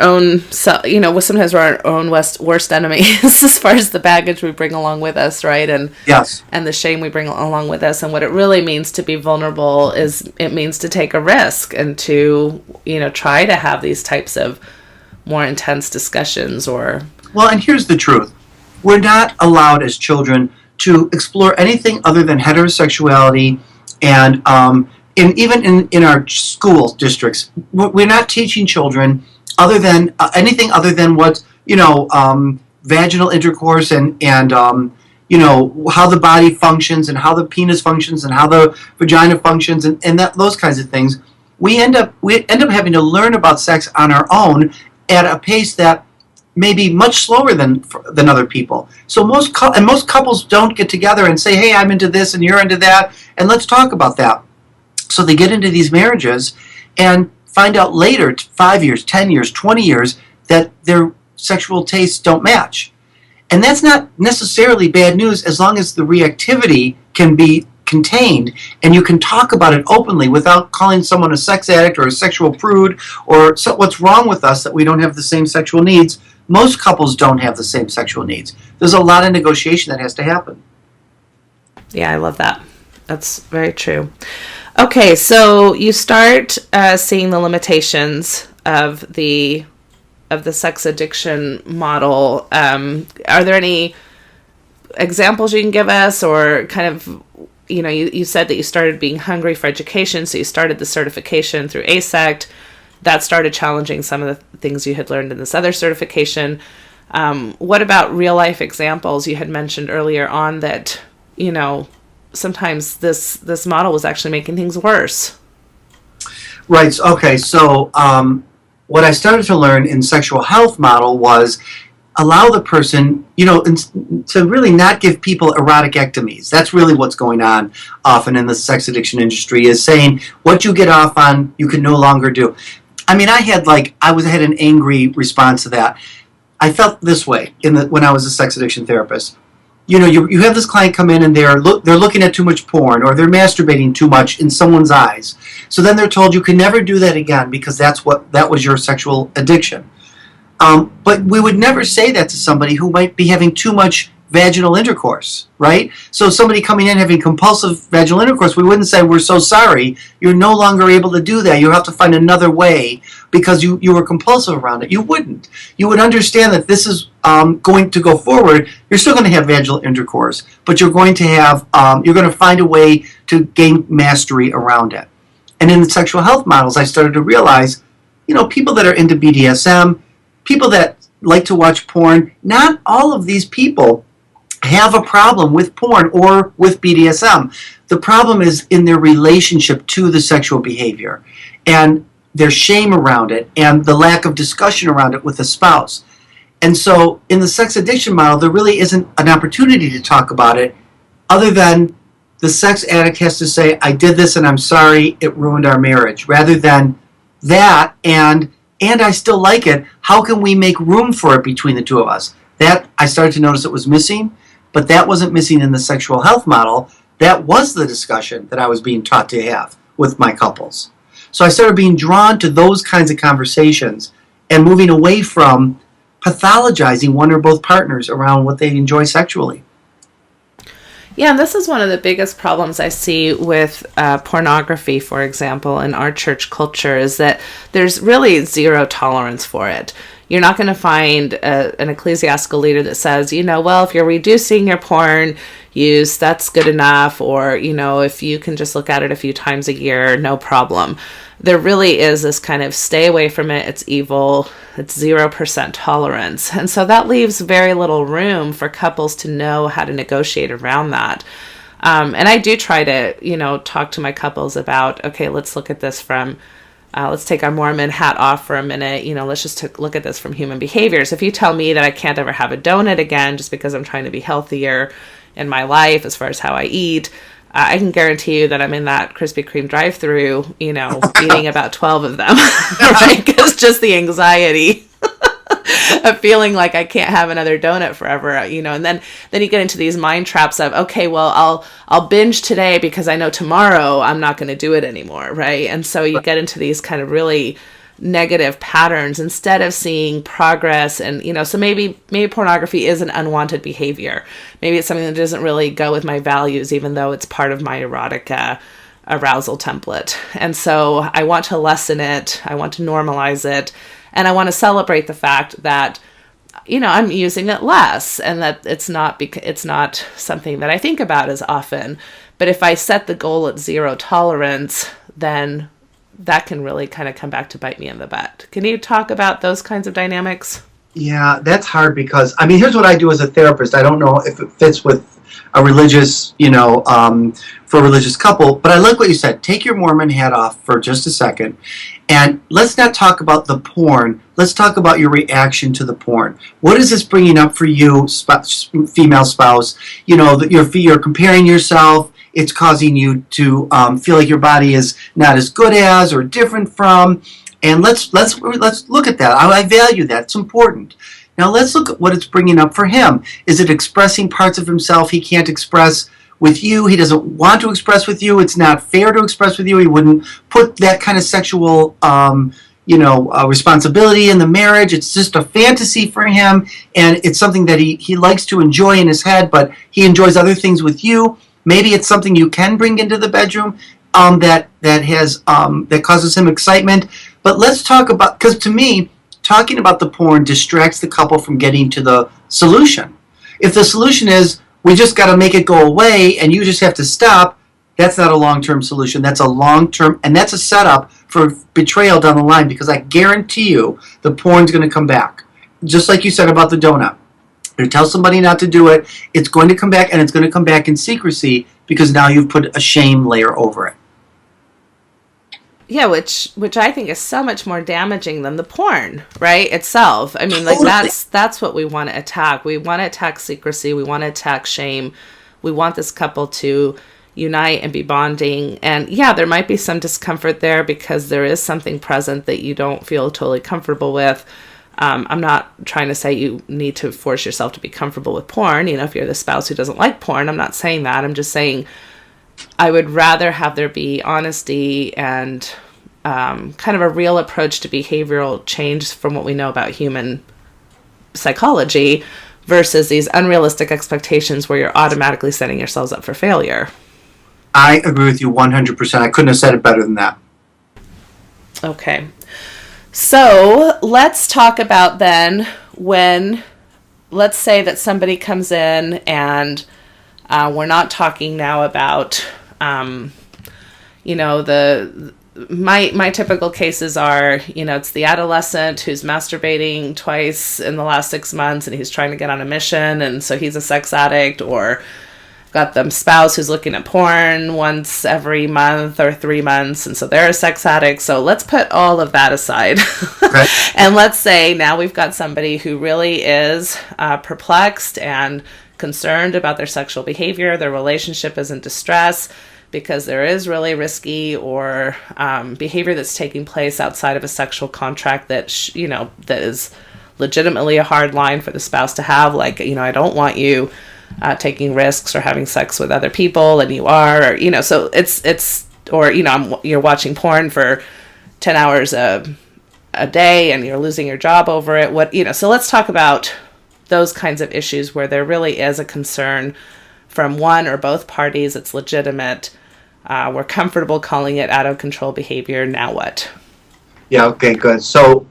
own, sometimes we're our own worst enemies as far as the baggage we bring along with us, right? And yes, and the shame we bring along with us. And what it really means to be vulnerable is it means to take a risk and to, try to have these types of more intense discussions or... Well, and here's the truth. We're not allowed as children to explore anything other than heterosexuality, and even in our school districts, we're not teaching children other than anything other than what vaginal intercourse and how the body functions and how the penis functions and how the vagina functions and those kinds of things. We end up having to learn about sex on our own at a pace that may be much slower than other people. So most couples don't get together and say, hey, I'm into this and you're into that, and let's talk about that. So they get into these marriages and find out later, 5 years, 10 years, 20 years, that their sexual tastes don't match. And that's not necessarily bad news as long as the reactivity can be contained and you can talk about it openly without calling someone a sex addict or a sexual prude or what's wrong with us that we don't have the same sexual needs. Most couples don't have the same sexual needs. There's a lot of negotiation that has to happen. Yeah, I love that. That's very true. Okay, so you start seeing the limitations of the sex addiction model. Are there any examples you can give us, or kind of, you said that you started being hungry for education, so you started the certification through ASECT. That started challenging some of the things you had learned in this other certification. What about real life examples? You had mentioned earlier on that, sometimes this model was actually making things worse. Right. Okay. So what I started to learn in sexual health model was allow the person, to really not give people erotic ectomies. That's really what's going on often in the sex addiction industry, is saying what you get off on, you can no longer do. I mean, I had an angry response to that. I felt this way when I was a sex addiction therapist. You have this client come in and they're looking at too much porn, or they're masturbating too much in someone's eyes. So then they're told you can never do that again because that was your sexual addiction. But we would never say that to somebody who might be having too much vaginal intercourse, right? So somebody coming in having compulsive vaginal intercourse, we wouldn't say, we're so sorry, you're no longer able to do that. You have to find another way because you were compulsive around it. You wouldn't. You would understand that this is going to go forward. You're still going to have vaginal intercourse, but you're going to find a way to gain mastery around it. And in the sexual health models, I started to realize, people that are into BDSM, people that like to watch porn, not all of these people have a problem with porn or with BDSM. The problem is in their relationship to the sexual behavior and their shame around it and the lack of discussion around it with a spouse. And so in the sex addiction model, there really isn't an opportunity to talk about it other than the sex addict has to say, I did this and I'm sorry, it ruined our marriage, rather than that and I still like it. How can we make room for it between the two of us? That I started to notice it was missing, but that wasn't missing in the sexual health model. That was the discussion that I was being taught to have with my couples. So I started being drawn to those kinds of conversations and moving away from pathologizing one or both partners around what they enjoy sexually. Yeah, and this is one of the biggest problems I see with pornography, for example, in our church culture, is that there's really zero tolerance for it. You're not going to find an ecclesiastical leader that says, well, if you're reducing your porn use, that's good enough. Or, if you can just look at it a few times a year, no problem. There really is this kind of stay away from it. It's evil. It's 0% tolerance. And so that leaves very little room for couples to know how to negotiate around that. And I do try to, talk to my couples about, okay, let's look at this from let's take our Mormon hat off for a minute. Let's just look at this from human behaviors. If you tell me that I can't ever have a donut again just because I'm trying to be healthier in my life as far as how I eat, I can guarantee you that I'm in that Krispy Kreme drive-thru, eating about 12 of them, right? Because just the anxiety of feeling like I can't have another donut forever, and then you get into these mind traps of, okay, well, I'll binge today because I know tomorrow I'm not going to do it anymore, right? And so you get into these kind of really negative patterns instead of seeing progress. And, so maybe pornography is an unwanted behavior. Maybe it's something that doesn't really go with my values, even though it's part of my erotic arousal template. And so I want to lessen it. I want to normalize it. And I want to celebrate the fact that, I'm using it less and that it's not something that I think about as often. But if I set the goal at zero tolerance, then that can really kind of come back to bite me in the butt. Can you talk about those kinds of dynamics? Yeah, that's hard because, here's what I do as a therapist. I don't know if it fits with a religious, for a religious couple, but I like what you said. Take your Mormon hat off for just a second, and let's not talk about the porn. Let's talk about your reaction to the porn. What is this bringing up for you, female spouse? That you're comparing yourself. It's causing you to feel like your body is not as good as or different from. And let's look at that. I value that. It's important. Now let's look at what it's bringing up for him. Is it expressing parts of himself he can't express with you? He doesn't want to express with you. It's not fair to express with you. He wouldn't put that kind of sexual responsibility in the marriage. It's just a fantasy for him, and it's something that he likes to enjoy in his head, but he enjoys other things with you. Maybe it's something you can bring into the bedroom that causes him excitement. But let's talk about, because to me, talking about the porn distracts the couple from getting to the solution. If the solution is, we just got to make it go away and you just have to stop, that's not a long-term solution. That's a long-term, and that's a setup for betrayal down the line, because I guarantee you the porn's going to come back. Just like you said about the donut. You tell somebody not to do it, it's going to come back, and it's going to come back in secrecy because now you've put a shame layer over it. Yeah, which I think is so much more damaging than the porn, right, itself. I mean, like, Totally. that's what we want to attack. We want to attack secrecy. We want to attack shame. We want this couple to unite and be bonding. And yeah, there might be some discomfort there because there is something present that you don't feel totally comfortable with. I'm not trying to say you need to force yourself to be comfortable with porn. If you're the spouse who doesn't like porn, I'm not saying that. I'm just saying I would rather have there be honesty and kind of a real approach to behavioral change from what we know about human psychology versus these unrealistic expectations where you're automatically setting yourselves up for failure. I agree with you 100%. I couldn't have said it better than that. Okay. So let's talk about then when, let's say that somebody comes in and we're not talking now about, my typical cases are, it's the adolescent who's masturbating twice in the last 6 months and he's trying to get on a mission. And so he's a sex addict, or got the spouse who's looking at porn once every month or 3 months. And so they're a sex addict. So let's put all of that aside. Okay. And let's say now we've got somebody who really is perplexed and concerned about their sexual behavior. Their relationship is in distress because there is really risky or behavior that's taking place outside of a sexual contract that, that is legitimately a hard line for the spouse to have. Like, I don't want you taking risks or having sex with other people, and you are, or, so it's, or, you're watching porn for 10 hours a day and you're losing your job over it. So let's talk about those kinds of issues where there really is a concern from one or both parties. It's legitimate. We're comfortable calling it out of control behavior. Now what? Yeah, okay, good. So,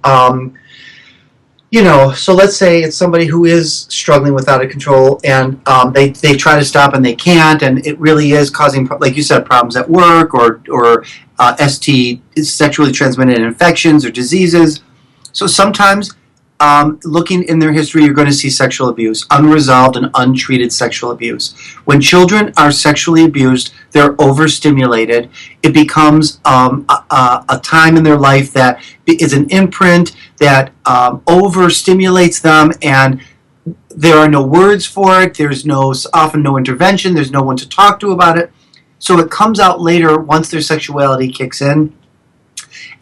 so let's say it's somebody who is struggling with out of control, and they try to stop and they can't, and it really is causing, like you said, problems at work or ST, sexually transmitted infections or diseases. So sometimes looking in their history, you're going to see sexual abuse, unresolved and untreated sexual abuse. When children are sexually abused, they're overstimulated. It becomes a time in their life that is an imprint that overstimulates them, and there are no words for it. There's often no intervention. There's no one to talk to about it. So it comes out later once their sexuality kicks in,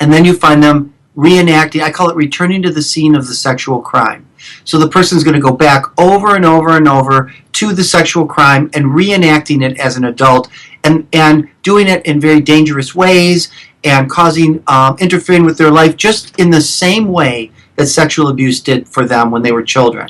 and then you find them reenacting. I call it returning to the scene of the sexual crime. So the person's going to go back over and over and over to the sexual crime and reenacting it as an adult, and doing it in very dangerous ways and causing interfering with their life just in the same way that sexual abuse did for them when they were children.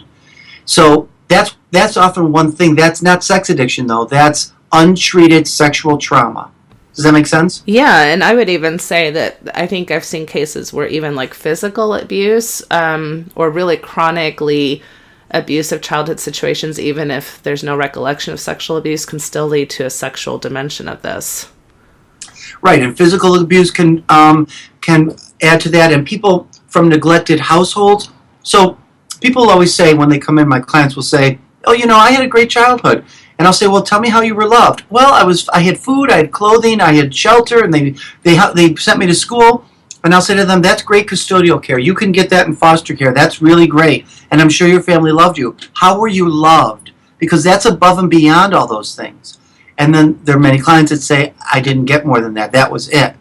So that's often one thing. That's not sex addiction, though. That's untreated sexual trauma. Does that make sense? Yeah, and I would even say that I think I've seen cases where even like physical abuse or really chronically abusive childhood situations, even if there's no recollection of sexual abuse, can still lead to a sexual dimension of this. Right, and physical abuse can add to that, and people from neglected households. So people always say when they come in, my clients will say, "Oh, I had a great childhood." And I'll say, "Well, tell me how you were loved." "Well, I had food, I had clothing, I had shelter, and they sent me to school." And I'll say to them, "That's great custodial care. You can get that in foster care. That's really great. And I'm sure your family loved you. How were you loved?" Because that's above and beyond all those things. And then there are many clients that say, "I didn't get more than that. That was it."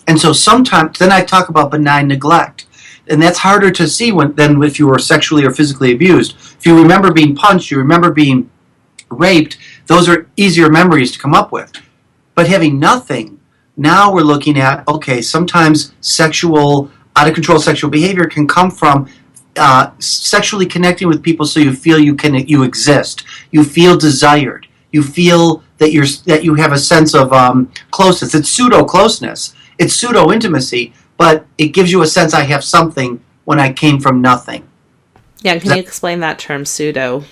And so sometimes, then I talk about benign neglect. And that's harder to see than if you were sexually or physically abused. If you remember being punched, you remember being raped, those are easier memories to come up with. But having nothing, now we're looking at, okay, sometimes out of control sexual behavior can come from sexually connecting with people so you feel you exist. You feel desired. You feel that you have a sense of closeness. It's pseudo-closeness. It's pseudo-intimacy, but it gives you a sense I have something when I came from nothing. Yeah, can you explain that term, pseudo?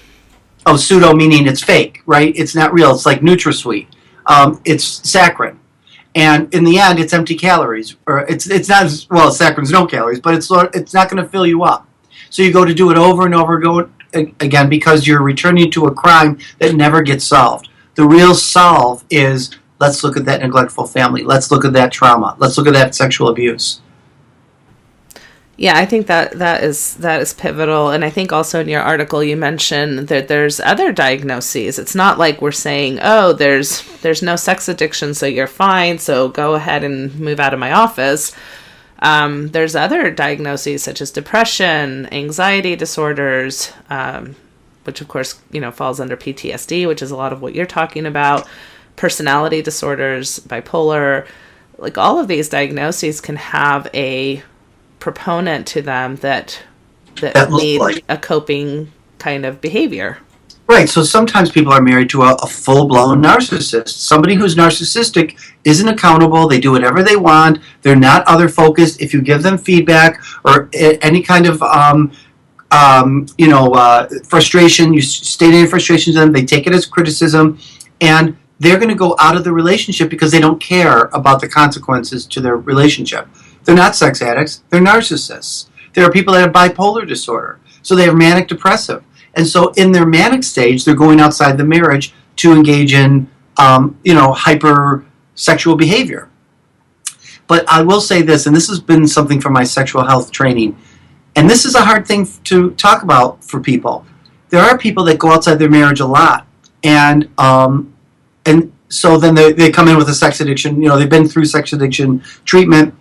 Oh, pseudo meaning it's fake, right? It's not real. It's like NutraSweet. It's saccharin. And in the end, it's empty calories. Or it's not, saccharin's no calories, but it's not going to fill you up. So you go to do it over and over again because you're returning to a crime that never gets solved. The real solve is Let's look at that neglectful family. Let's look at that trauma. Let's look at that sexual abuse. Yeah, I think that is pivotal. And I think also in your article you mentioned that there's other diagnoses. It's not like we're saying, oh, there's no sex addiction, so you're fine, so go ahead and move out of my office. There's other diagnoses such as depression, anxiety disorders, which of course, falls under PTSD, which is a lot of what you're talking about, personality disorders, bipolar. Like, all of these diagnoses can have a proponent to them that need a coping kind of behavior. Right. So sometimes people are married to a full-blown narcissist. Somebody who's narcissistic isn't accountable. They do whatever they want. They're not other-focused. If you give them feedback or any kind of frustration, you state any frustration to them, they take it as criticism, and they're going to go out of the relationship because they don't care about the consequences to their relationship. They're not sex addicts. They're narcissists. There are people that have bipolar disorder. So they have manic depressive. And so in their manic stage, they're going outside the marriage to engage in, hyper sexual behavior. But I will say this, and this has been something from my sexual health training, and this is a hard thing to talk about for people. There are people that go outside their marriage a lot, and so then they come in with a sex addiction. They've been through sex addiction treatment.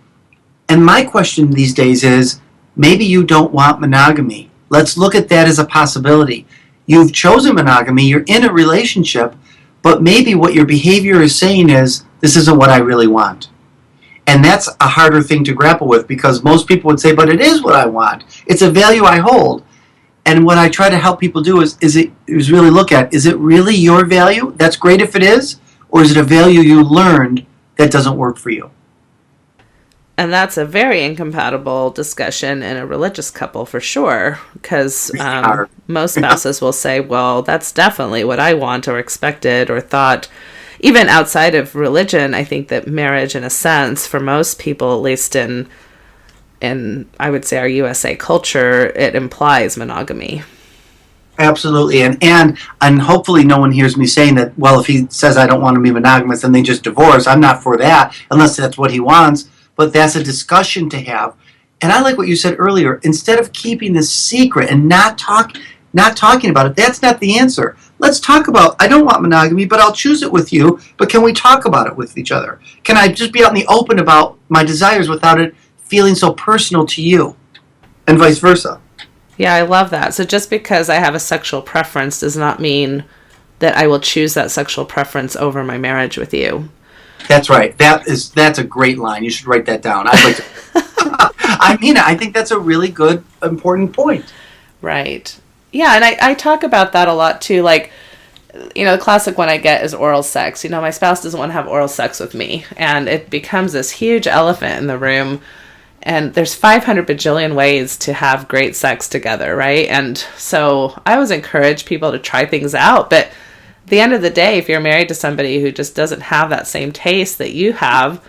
And my question these days is, maybe you don't want monogamy. Let's look at that as a possibility. You've chosen monogamy, you're in a relationship, but maybe what your behavior is saying is, this isn't what I really want. And that's a harder thing to grapple with, because most people would say, but it is what I want. It's a value I hold. And what I try to help people do is really look at, is it really your value? That's great if it is, or is it a value you learned that doesn't work for you? And that's a very incompatible discussion in a religious couple, for sure, because most spouses will say, well, that's definitely what I want or expected or thought. Even outside of religion, I think that marriage, in a sense, for most people, at least in I would say our USA culture, it implies monogamy. Absolutely. And hopefully no one hears me saying that, well, if he says I don't want to be monogamous, then they just divorce. I'm not for that, unless that's what he wants. But that's a discussion to have. And I like what you said earlier. Instead of keeping this secret and not talking about it, that's not the answer. Let's talk about, I don't want monogamy, but I'll choose it with you. But can we talk about it with each other? Can I just be out in the open about my desires without it feeling so personal to you? And vice versa. Yeah, I love that. So just because I have a sexual preference does not mean that I will choose that sexual preference over my marriage with you. That's right. That's a great line. You should write that down. I'd like to. I mean, I think that's a really good, important point. Right. Yeah, and I talk about that a lot too. Like, the classic one I get is oral sex. My spouse doesn't want to have oral sex with me, and it becomes this huge elephant in the room. And there's 500 bajillion ways to have great sex together, right? And so I always encourage people to try things out, but at the end of the day, if you're married to somebody who just doesn't have that same taste that you have,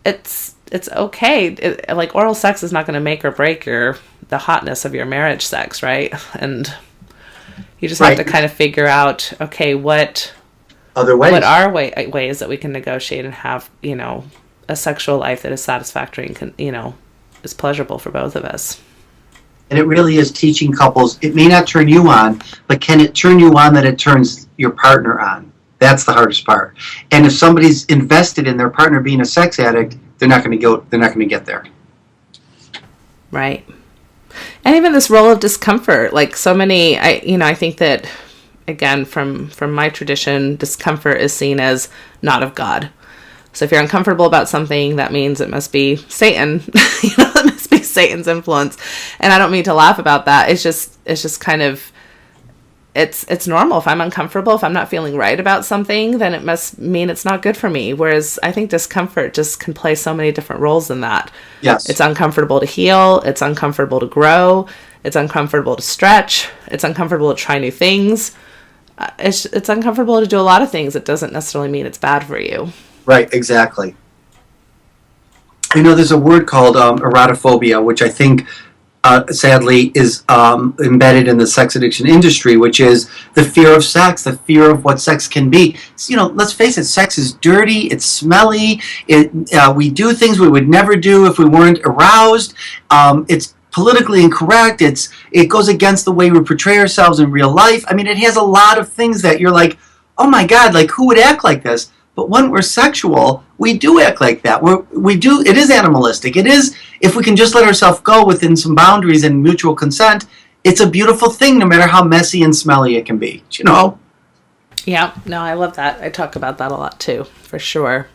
it's okay. Like, oral sex is not going to make or break the hotness of your marriage sex, right? And you just have to kind of figure out, okay, what other ways? What are ways that we can negotiate and have, a sexual life that is satisfactory and can, is pleasurable for both of us. And it really is teaching couples, it may not turn you on, but can it turn you on that it turns your partner on? That's the hardest part. And if somebody's invested in their partner being a sex addict, they're not going to get there. Right. And even this role of discomfort, like so many, I think that, again, from my tradition, discomfort is seen as not of God. So if you're uncomfortable about something, that means it must be Satan. It must be Satan's influence. And I don't mean to laugh about that. It's just kind of, it's normal. If I'm uncomfortable, if I'm not feeling right about something, then it must mean it's not good for me. Whereas I think discomfort just can play so many different roles in that. Yes. It's uncomfortable to heal. It's uncomfortable to grow. It's uncomfortable to stretch. It's uncomfortable to try new things. It's uncomfortable to do a lot of things. It doesn't necessarily mean it's bad for you. Right, exactly. There's a word called erotophobia, which I think sadly, is embedded in the sex addiction industry, which is the fear of sex, the fear of what sex can be. Let's face it, sex is dirty, it's smelly, we do things we would never do if we weren't aroused, it's politically incorrect, it goes against the way we portray ourselves in real life. I mean, it has a lot of things that you're like, oh my God, like who would act like this? But when we're sexual, we do act like that. It is animalistic. It is, if we can just let ourselves go within some boundaries and mutual consent, it's a beautiful thing no matter how messy and smelly it can be, Yeah, no, I love that. I talk about that a lot too, for sure.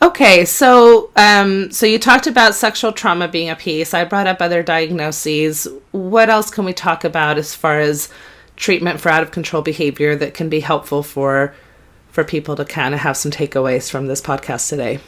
Okay, so you talked about sexual trauma being a piece. I brought up other diagnoses. What else can we talk about as far as treatment for out of control behavior that can be helpful for people to kind of have some takeaways from this podcast today?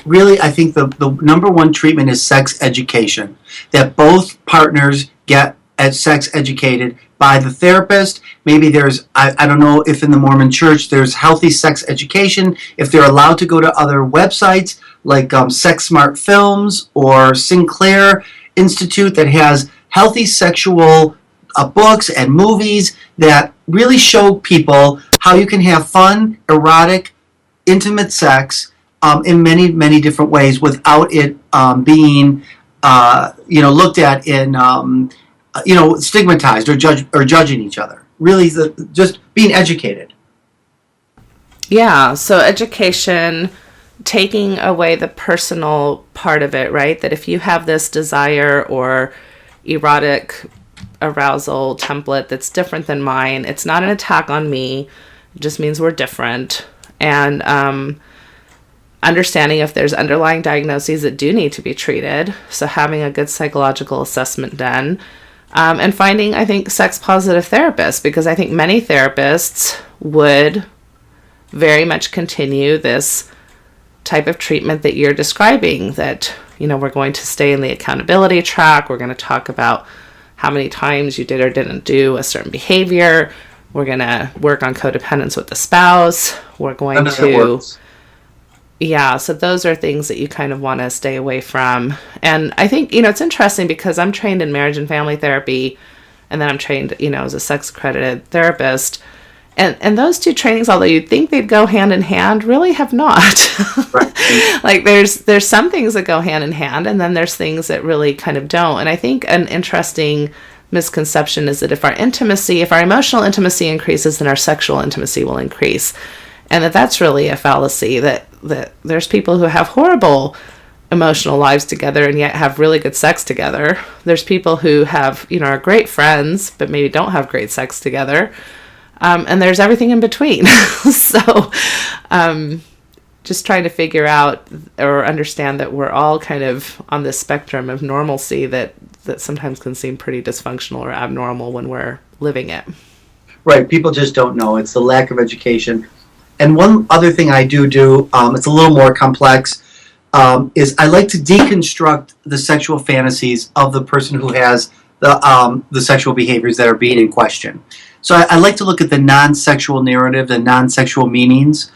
Really, I think the number one treatment is sex education, that both partners get sex educated by the therapist. Maybe there's, I don't know if in the Mormon church there's healthy sex education, if they're allowed to go to other websites like Sex Smart Films or Sinclair Institute that has healthy sexual books and movies that really show people how you can have fun, erotic, intimate sex in many, many different ways without it being, looked at in, stigmatized or judging each other. Really, just being educated. Yeah, so education, taking away the personal part of it, right? That if you have this desire or erotic arousal template that's different than mine, it's not an attack on me. It just means we're different. And understanding if there's underlying diagnoses that do need to be treated. So having a good psychological assessment done. And finding, I think, sex-positive therapists, because I think many therapists would very much continue this type of treatment that you're describing, that, we're going to stay in the accountability track. We're going to talk about how many times you did or didn't do a certain behavior. We're going to work on codependence with the spouse. We're going to... Yeah, so those are things that you kind of want to stay away from. And I think, it's interesting because I'm trained in marriage and family therapy, and then I'm trained, as a sex accredited therapist. And those two trainings, although you'd think they'd go hand in hand, really have not. Right. Like there's some things that go hand in hand, and then there's things that really kind of don't. And I think an interesting misconception is that if our emotional intimacy increases, then our sexual intimacy will increase. And that's really a fallacy, that there's people who have horrible emotional lives together and yet have really good sex together. There's people who have, are great friends, but maybe don't have great sex together. And there's everything in between. So just trying to figure out or understand that we're all kind of on this spectrum of normalcy that sometimes can seem pretty dysfunctional or abnormal when we're living it. Right. People just don't know. It's the lack of education. And one other thing I do, it's a little more complex, is I like to deconstruct the sexual fantasies of the person who has the sexual behaviors that are being in question. So I like to look at the non-sexual narrative, the non-sexual meanings.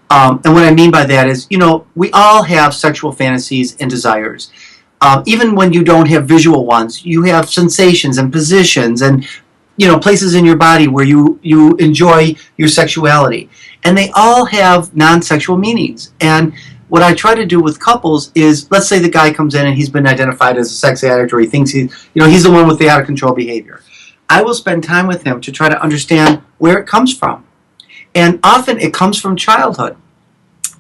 And what I mean by that is, we all have sexual fantasies and desires. Even when you don't have visual ones, you have sensations and positions and, places in your body where you enjoy your sexuality. And they all have non-sexual meanings. And what I try to do with couples is, let's say the guy comes in and he's been identified as a sex addict, or he thinks he's the one with the out-of-control behavior. I will spend time with him to try to understand where it comes from. And often it comes from childhood.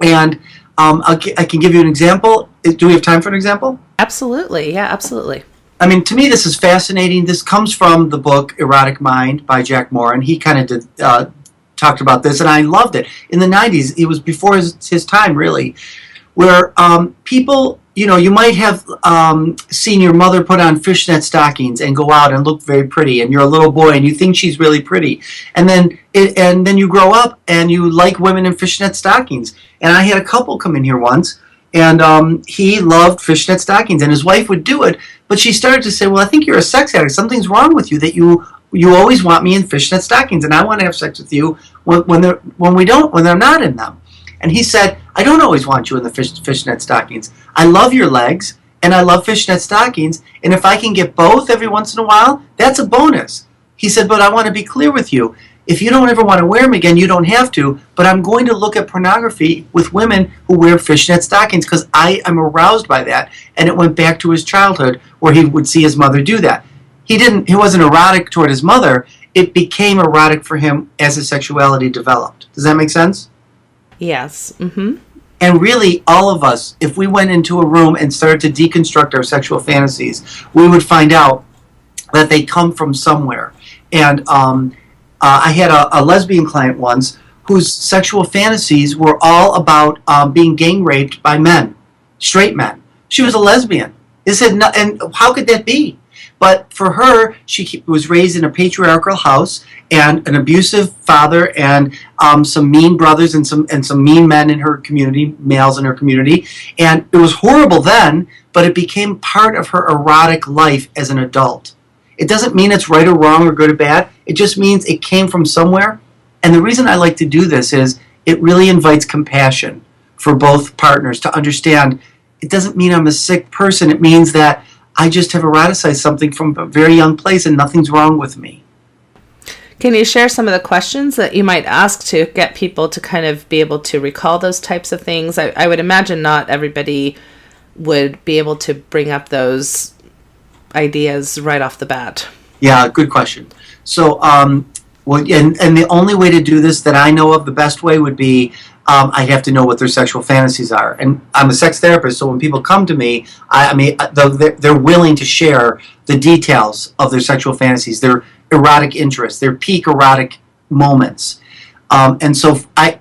And I can give you an example. Do we have time for an example? Absolutely. Yeah, absolutely. I mean, to me, this is fascinating. This comes from the book Erotic Mind by Jack Moran. He kind of talked about this, and I loved it. In the 90s, it was before his time, really, where people, you might have seen your mother put on fishnet stockings and go out and look very pretty, and you're a little boy and you think she's really pretty. And then you grow up and you like women in fishnet stockings. And I had a couple come in here once, and he loved fishnet stockings, and his wife would do it, but she started to say, well, I think you're a sex addict. Something's wrong with you that you always want me in fishnet stockings, and I want to have sex with you when they're not in them. And he said, I don't always want you in the fishnet stockings. I love your legs, and I love fishnet stockings, and if I can get both every once in a while, that's a bonus. He said, but I want to be clear with you. If you don't ever want to wear them again, you don't have to, but I'm going to look at pornography with women who wear fishnet stockings because I am aroused by that. And it went back to his childhood where he would see his mother do that. He wasn't erotic toward his mother. It became erotic for him as his sexuality developed. Does that make sense? Yes. Mm-hmm. And really, all of us, if we went into a room and started to deconstruct our sexual fantasies, we would find out that they come from somewhere. And I had a lesbian client once whose sexual fantasies were all about being gang raped by men, straight men. She was a lesbian. They said, no, and how could that be? But for her, she was raised in a patriarchal house and an abusive father and some mean brothers and some mean men in her community, males in her community. And it was horrible then, but it became part of her erotic life as an adult. It doesn't mean it's right or wrong or good or bad. It just means it came from somewhere. And the reason I like to do this is it really invites compassion for both partners to understand it doesn't mean I'm a sick person. It means that I just have eroticized something from a very young place and nothing's wrong with me. Can you share some of the questions that you might ask to get people to kind of be able to recall those types of things? I would imagine not everybody would be able to bring up those ideas right off the bat. Yeah, good question. So, and the only way to do this that I know of, the best way would be I'd have to know what their sexual fantasies are. And I'm a sex therapist, so when people come to me, they're willing to share the details of their sexual fantasies, their erotic interests, their peak erotic moments. And so I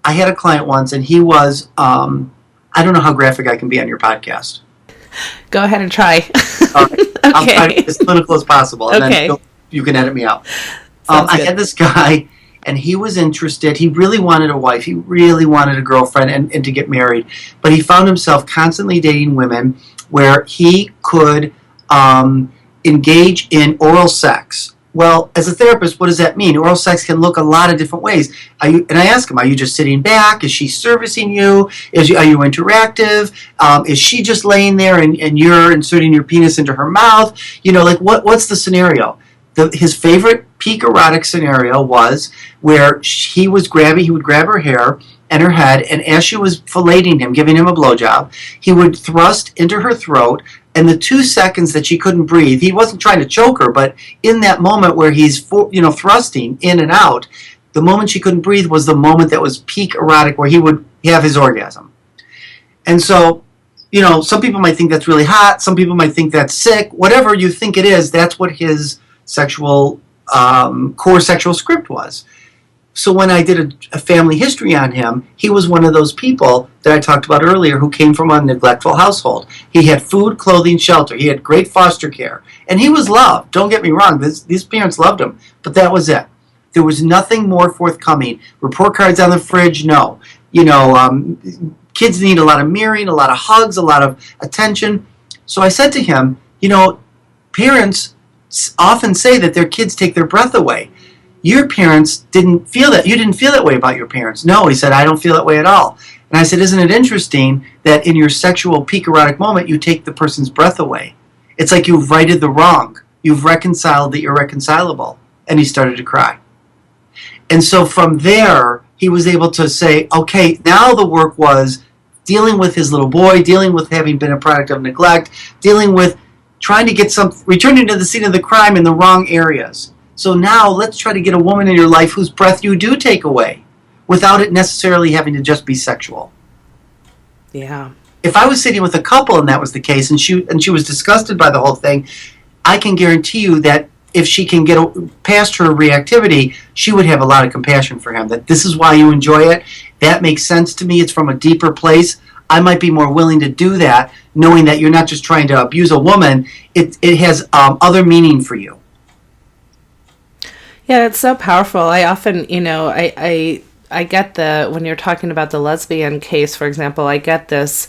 had a client once, and he was, I don't know how graphic I can be on your podcast. Go ahead and try. All right. Okay. I'll try to be as clinical as possible, and okay. Then you can edit me out. I had this guy, and he was interested. He really wanted a wife. He really wanted a girlfriend and to get married. But he found himself constantly dating women where he could engage in oral sex. Well, as a therapist, what does that mean? Oral sex can look a lot of different ways. And I ask him, are you just sitting back? Is she servicing you? Are you interactive? Is she just laying there and you're inserting your penis into her mouth? What's the scenario? His favorite peak erotic scenario was where he would grab her hair and her head, and as she was filleting him, giving him a blowjob, he would thrust into her throat, and the 2 seconds that she couldn't breathe, he wasn't trying to choke her, but in that moment where he's thrusting in and out, the moment she couldn't breathe was the moment that was peak erotic where he would have his orgasm. And so, some people might think that's really hot, some people might think that's sick, whatever you think it is, that's what his sexual core sexual script was. So when I did a family history on him, he was one of those people that I talked about earlier who came from a neglectful household. He had food, clothing, shelter. He had great foster care. And he was loved. Don't get me wrong. These parents loved him. But that was it. There was nothing more forthcoming. Report cards on the fridge, no. Kids need a lot of mirroring, a lot of hugs, a lot of attention. So I said to him, parents often say that their kids take their breath away. Your parents didn't feel that. You didn't feel that way about your parents. No, he said, I don't feel that way at all. And I said, isn't it interesting that in your sexual peak erotic moment, you take the person's breath away? It's like you've righted the wrong. You've reconciled the irreconcilable. And he started to cry. And so from there, he was able to say, okay, now the work was dealing with his little boy, dealing with having been a product of neglect, dealing with trying to get returning to the scene of the crime in the wrong areas. So now let's try to get a woman in your life whose breath you do take away without it necessarily having to just be sexual. Yeah. If I was sitting with a couple and that was the case and she was disgusted by the whole thing, I can guarantee you that if she can get past her reactivity, she would have a lot of compassion for him. That this is why you enjoy it. That makes sense to me. It's from a deeper place. I might be more willing to do that, knowing that you're not just trying to abuse a woman. It has other meaning for you. Yeah, it's so powerful. I often, I get when you're talking about the lesbian case, for example, I get this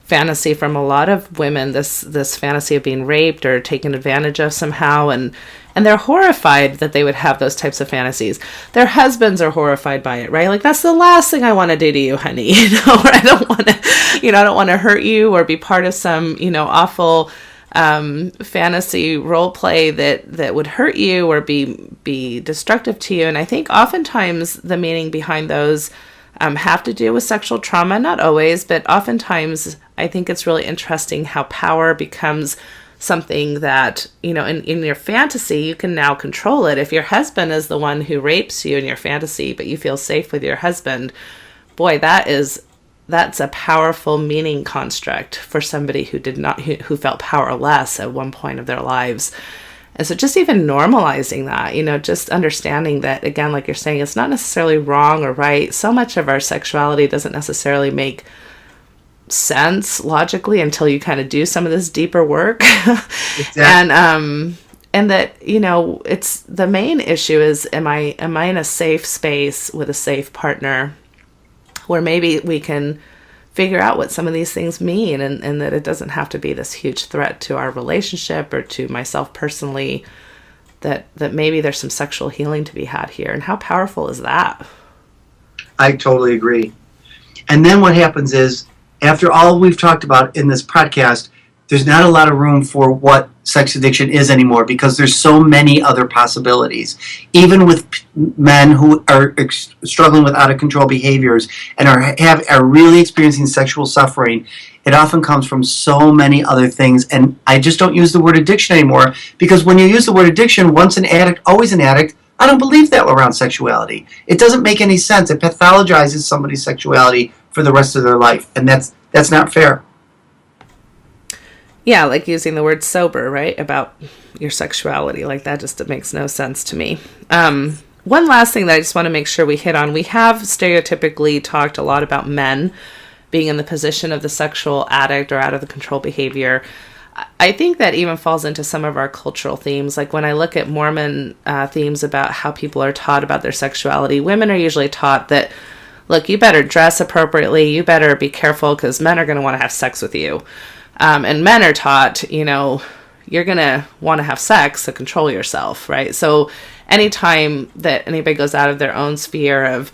fantasy from a lot of women, this fantasy of being raped or taken advantage of somehow. And And they're horrified that they would have those types of fantasies. Their husbands are horrified by it, right? Like, that's the last thing I want to do to you, honey. Or I don't want to, I don't want to hurt you or be part of some, awful fantasy role play that would hurt you or be destructive to you. And I think oftentimes the meaning behind those have to do with sexual trauma. Not always, but oftentimes I think it's really interesting how power becomes something that, in your fantasy, you can now control it. If your husband is the one who rapes you in your fantasy, but you feel safe with your husband, boy, that's a powerful meaning construct for somebody who felt powerless at one point of their lives. And so just even normalizing that, just understanding that, again, like you're saying, it's not necessarily wrong or right. So much of our sexuality doesn't necessarily make sense logically until you kind of do some of this deeper work. Exactly. And that, it's the main issue is, am I in a safe space with a safe partner where maybe we can figure out what some of these things mean, and that it doesn't have to be this huge threat to our relationship or to myself personally, that maybe there's some sexual healing to be had here. And how powerful is that? I totally agree. And then what happens is, after all we've talked about in this podcast, there's not a lot of room for what sex addiction is anymore, because there's so many other possibilities. Even with men who are struggling with out of control behaviors and are really experiencing sexual suffering, it often comes from so many other things. And I just don't use the word addiction anymore, because when you use the word addiction, once an addict, always an addict, I don't believe that around sexuality. It doesn't make any sense. It pathologizes somebody's sexuality for the rest of their life, and that's not fair. Yeah, like using the word sober, right, about your sexuality. Like, that just makes no sense to me. One last thing that I just want to make sure we hit on. We have stereotypically talked a lot about men being in the position of the sexual addict or out of the control behavior. I think that even falls into some of our cultural themes. Like, when I look at Mormon themes about how people are taught about their sexuality, women are usually taught that, look, you better dress appropriately, you better be careful because men are going to want to have sex with you. And men are taught, you're going to want to have sex to control yourself, right? So anytime that anybody goes out of their own sphere of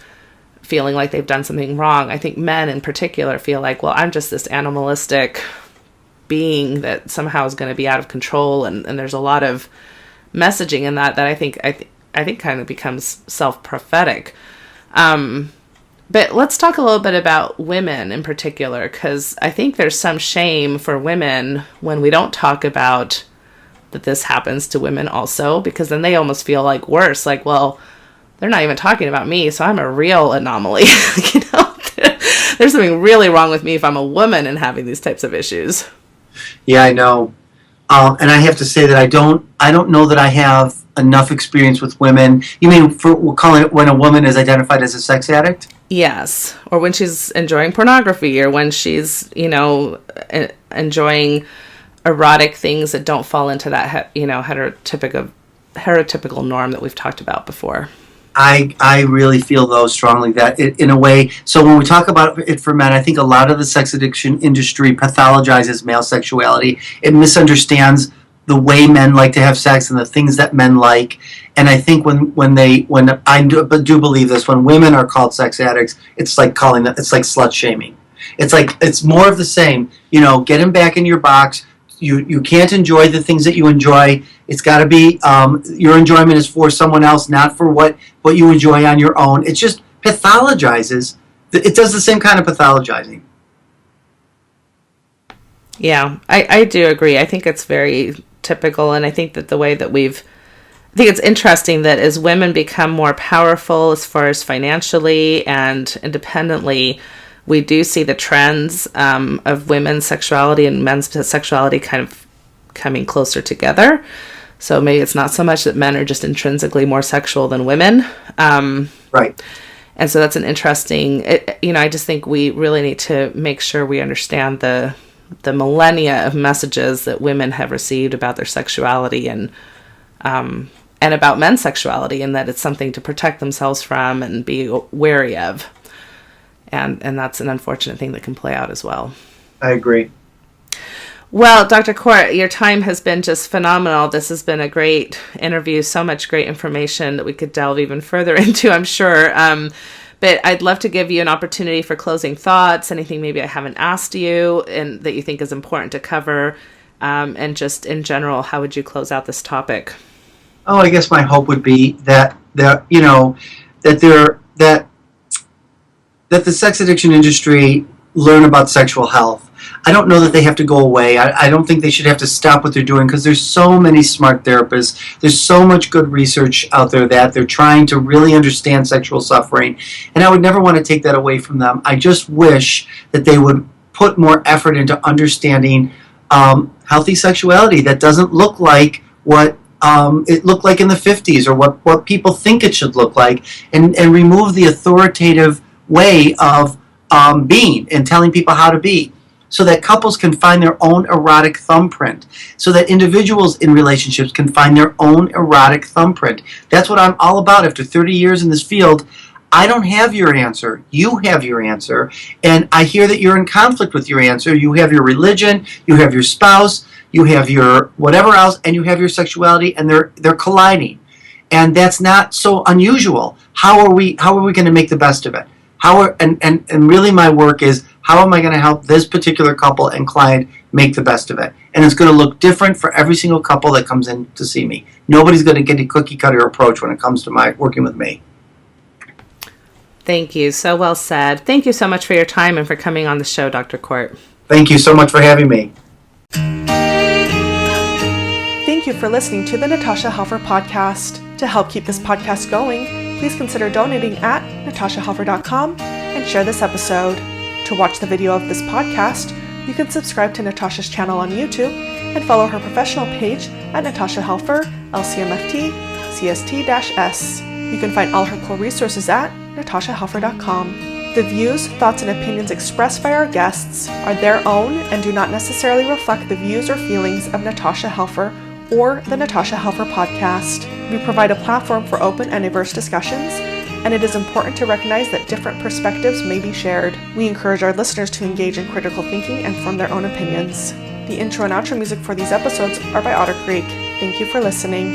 feeling like they've done something wrong, I think men in particular feel like, well, I'm just this animalistic being that somehow is going to be out of control. And there's a lot of messaging in that I think kind of becomes self-prophetic. But let's talk a little bit about women in particular, because I think there's some shame for women when we don't talk about that this happens to women also, because then they almost feel like worse. Like, well, they're not even talking about me, so I'm a real anomaly. There's something really wrong with me if I'm a woman and having these types of issues. Yeah, I know. And I have to say that I don't know that I have enough experience with women. You mean we're calling it when a woman is identified as a sex addict? Yes. Or when she's enjoying pornography, or when she's, enjoying erotic things that don't fall into that, heterotypical norm that we've talked about before. I really feel, though, strongly that in a way, so when we talk about it for men, I think a lot of the sex addiction industry pathologizes male sexuality. It misunderstands the way men like to have sex and the things that men like. And I think when I do believe this, when women are called sex addicts, it's like it's like slut shaming. It's more of the same. Get him back in your box. You can't enjoy the things that you enjoy. It's got to be your enjoyment is for someone else, not for what you enjoy on your own. It just pathologizes. It does the same kind of pathologizing. Yeah, I do agree. I think it's very typical, and I think that the way that I think it's interesting that as women become more powerful as far as financially and independently, we do see the trends of women's sexuality and men's sexuality kind of coming closer together. So maybe it's not so much that men are just intrinsically more sexual than women. Right. And so that's an interesting, I just think we really need to make sure we understand the millennia of messages that women have received about their sexuality and about men's sexuality, and that it's something to protect themselves from and be wary of. And that's an unfortunate thing that can play out as well. I agree. Well, Dr. Court, your time has been just phenomenal. This has been a great interview, so much great information that we could delve even further into, I'm sure. But I'd love to give you an opportunity for closing thoughts, anything maybe I haven't asked you and that you think is important to cover. And just in general, how would you close out this topic? Oh, I guess my hope would be that the sex addiction industry learn about sexual health. I don't know that they have to go away. I don't think they should have to stop what they're doing because there's so many smart therapists. There's so much good research out there that they're trying to really understand sexual suffering. And I would never want to take that away from them. I just wish that they would put more effort into understanding healthy sexuality that doesn't look like what it looked like in the 50s or what people think it should look like, and remove the authoritative way of being and telling people how to be, so that couples can find their own erotic thumbprint, so that individuals in relationships can find their own erotic thumbprint. That's what I'm all about. After 30 years in this field, I don't have your answer. You have your answer. And I hear that you're in conflict with your answer. You have your religion, you have your spouse, you have your whatever else, and you have your sexuality, and they're colliding. And that's not so unusual. How are we going to make the best of it? And really my work is, how am I going to help this particular couple and client make the best of it? And it's going to look different for every single couple that comes in to see me. Nobody's going to get a cookie cutter approach when it comes to my working with me. Thank you. So well said. Thank you so much for your time and for coming on the show, Dr. Court. Thank you so much for having me. Thank you for listening to the Natasha Helfer podcast. To help keep this podcast going, please consider donating at natashahelfer.com and share this episode. To watch the video of this podcast, you can subscribe to Natasha's channel on YouTube and follow her professional page at Natasha Helfer, LCMFT, CST-S. You can find all her cool resources at natashahelfer.com. The views, thoughts, and opinions expressed by our guests are their own and do not necessarily reflect the views or feelings of Natasha Helfer or the Natasha Helfer podcast. We provide a platform for open and diverse discussions, and it is important to recognize that different perspectives may be shared. We encourage our listeners to engage in critical thinking and form their own opinions. The intro and outro music for these episodes are by Otter Creek. Thank you for listening.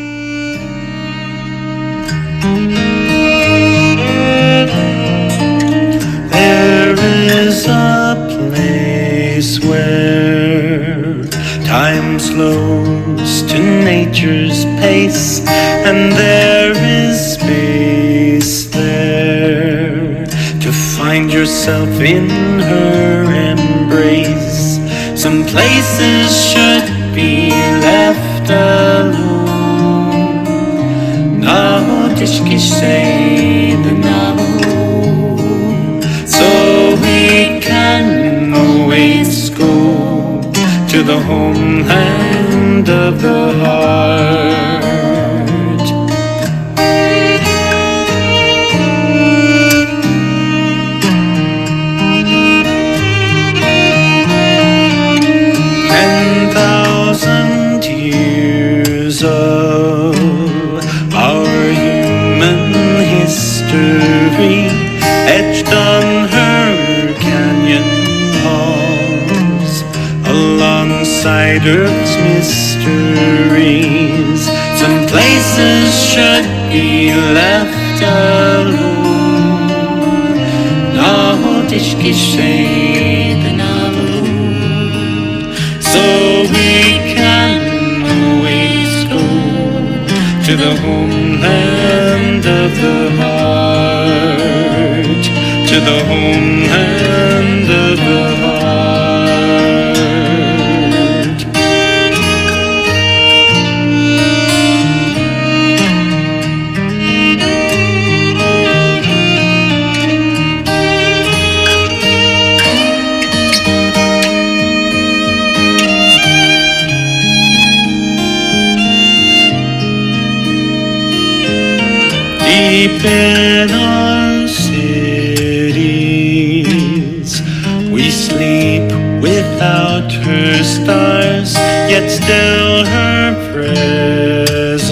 There is a place where time slows to nature's pace, and there is space there to find yourself in her embrace. Some places should be left alone. Now tishki say the so we can always go to the homeland of the heart. Years of our human history etched on her canyon walls, alongside Earth's mysteries. Some places should be left alone. So we can always go to the homeland of the heart, to the homeland of the heart. Deep in our cities, we sleep without her stars, yet still her presence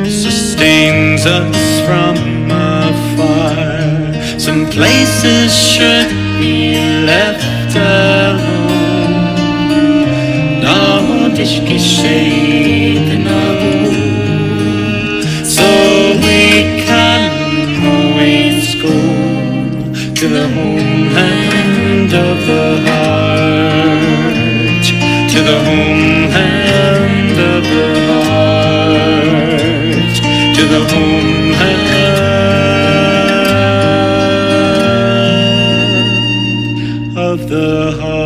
sustains us from afar. Some places should be left alone. que Satan so we can always go to the homeland of the heart, to the homeland of the heart, to the homeland of the heart.